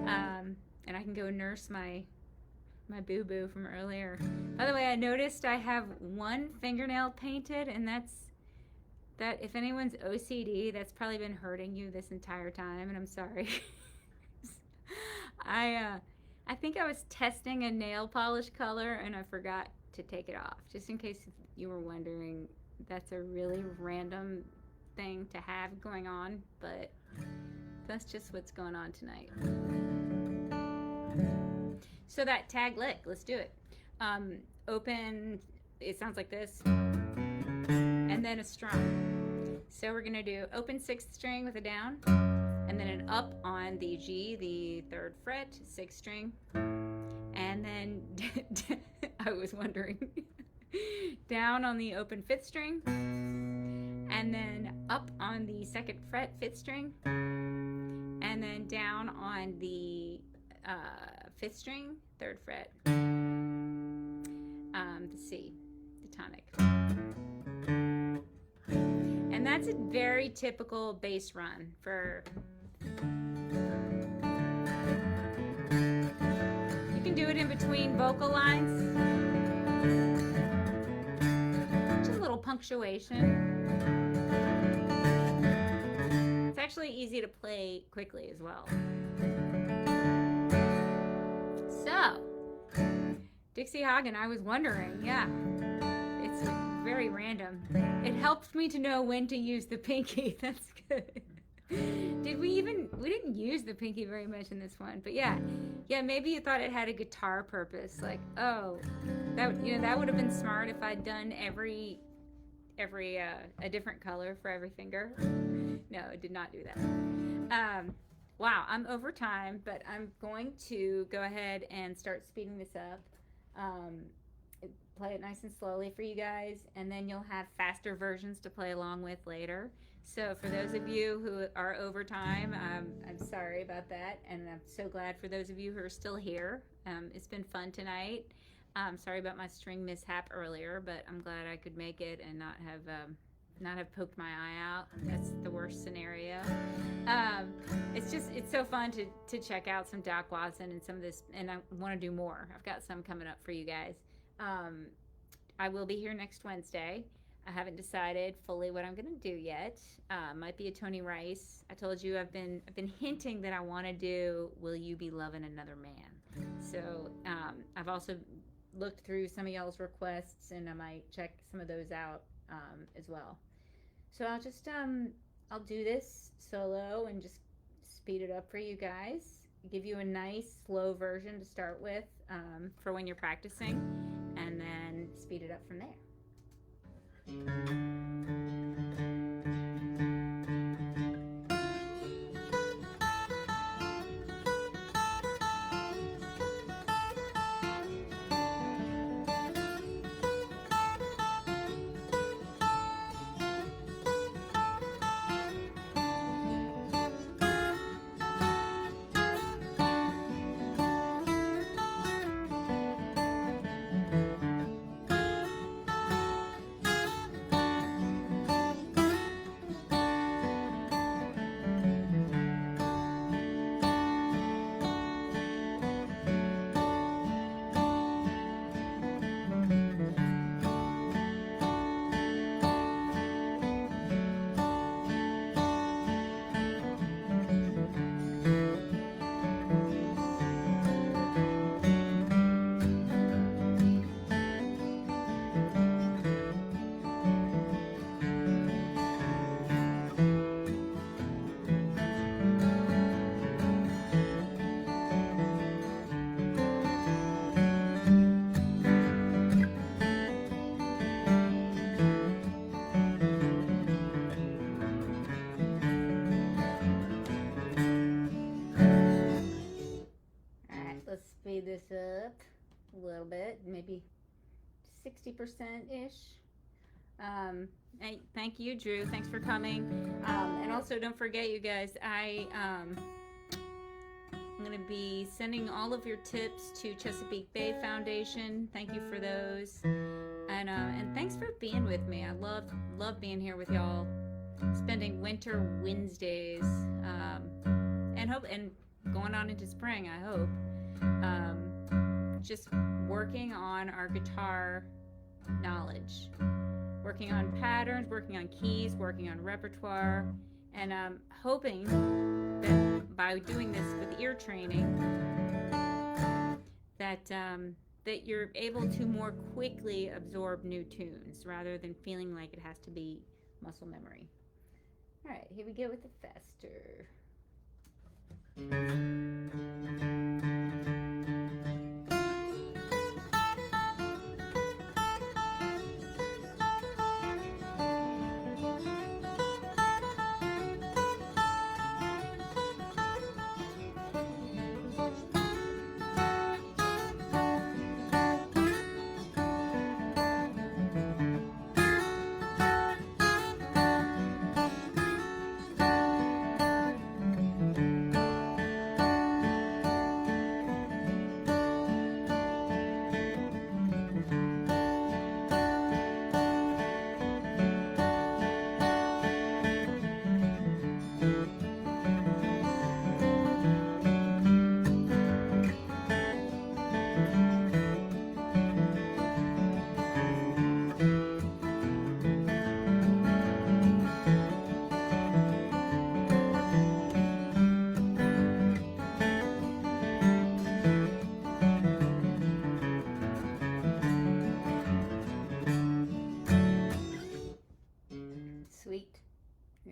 A: And I can go nurse my boo-boo from earlier. By the way, I noticed I have one fingernail painted, and that if anyone's OCD, that's probably been hurting you this entire time, and I'm sorry. I think I was testing a nail polish color, and I forgot to take it off. Just in case you were wondering, that's a really random thing to have going on, but that's just what's going on tonight. So that tag lick, let's do it. Open, it sounds like this, and then a strum. So we're gonna do open 6th string with a down, and then an up on the G, the 3rd fret, 6th string, and then I was wondering, down on the open 5th string, and then up on the 2nd fret 5th string, and then down on the 5th string 3rd fret, the C, the tonic. And that's a very typical bass run for. You can do it in between vocal lines. Just a little punctuation. It's actually easy to play quickly as well. So, Dixie Hagen, I was wondering, yeah, it's very random. It helped me to know when to use the pinky. That's good. We didn't use the pinky very much in this one, but yeah, maybe you thought it had a guitar purpose, like, oh, that would have been smart if I'd done a different color for every finger. No, it did not do that. Wow, I'm over time, but I'm going to go ahead and start speeding this up. Play it nice and slowly for you guys, and then you'll have faster versions to play along with later. So for those of you who are over time, I'm sorry about that, and I'm so glad for those of you who are still here. It's been fun tonight. Sorry about my string mishap earlier, but I'm glad I could make it and not have poked my eye out. That's the worst scenario. It's so fun to check out some Doc Watson and some of this, and I want to do more. I've got some coming up for you guys. I will be here next Wednesday. I haven't decided fully what I'm going to do yet. Might be a Tony Rice. I told you I've been hinting that I want to do Will You Be Loving Another Man. So I've also looked through some of y'all's requests, and I might check some of those out as well. So I'll just I'll do this solo and just speed it up for you guys. Give you a nice slow version to start with for when you're practicing, and then speed it up from there. This up a little bit, maybe 60%-ish. Hey, thank you, Drew. Thanks for coming. And also, don't forget, you guys, I'm going to be sending all of your tips to Chesapeake Bay Foundation. Thank you for those. And thanks for being with me. I love being here with y'all, spending winter Wednesdays, and going on into spring, I hope. Just working on our guitar knowledge, working on patterns, working on keys, working on repertoire, and hoping that by doing this with ear training, that you're able to more quickly absorb new tunes rather than feeling like it has to be muscle memory. All right, here we go with the faster.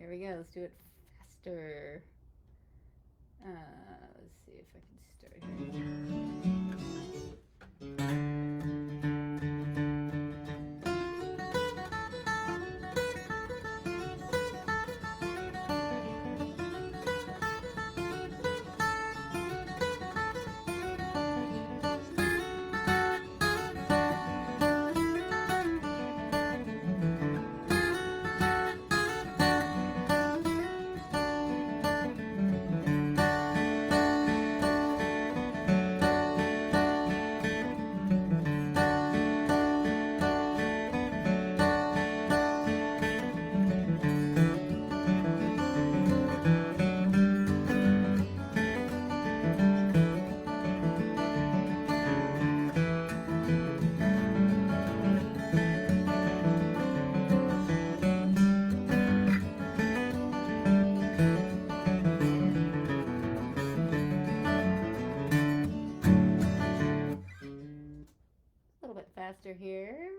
A: Here we go. Let's do it faster. Let's see if I can start here. A little bit faster here.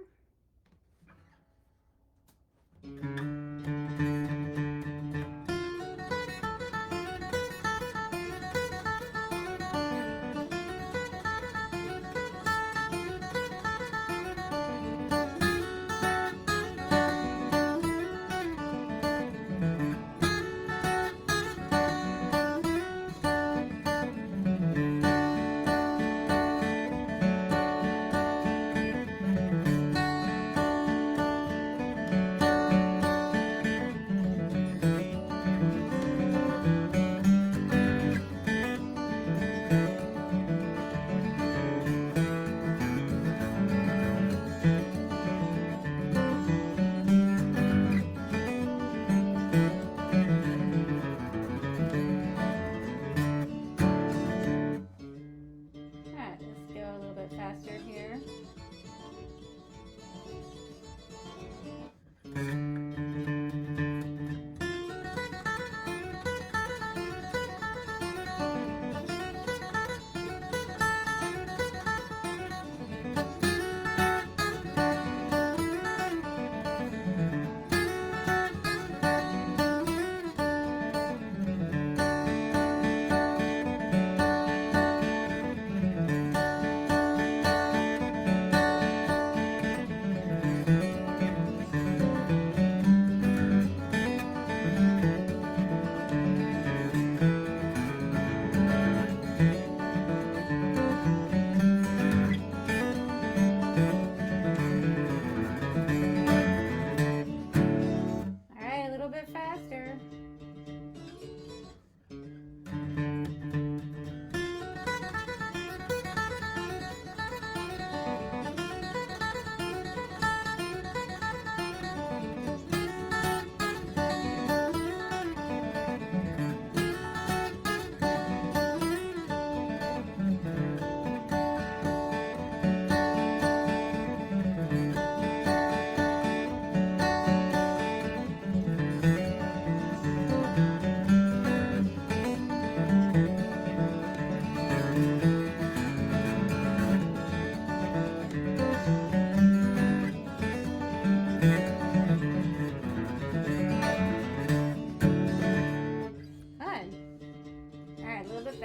A: Faster here.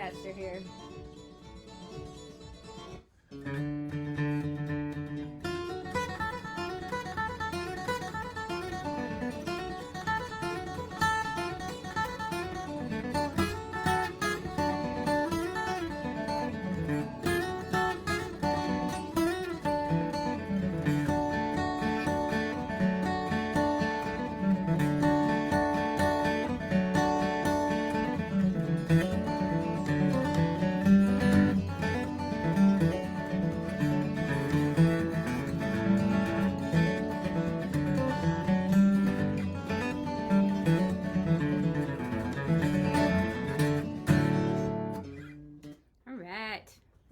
A: faster here.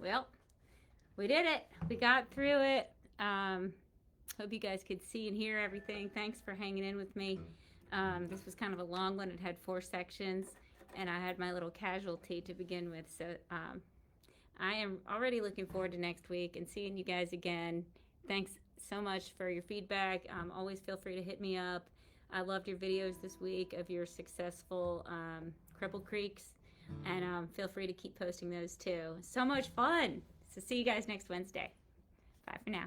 A: Well, we did it. We got through it. Hope you guys could see and hear everything. Thanks for hanging in with me. This was kind of a long one. It had 4 sections, and I had my little casualty to begin with. So I am already looking forward to next week and seeing you guys again. Thanks so much for your feedback. Always feel free to hit me up. I loved your videos this week of your successful Cripple Creeks, and feel free to keep posting those too. So much fun. So see you guys next Wednesday. Bye for now.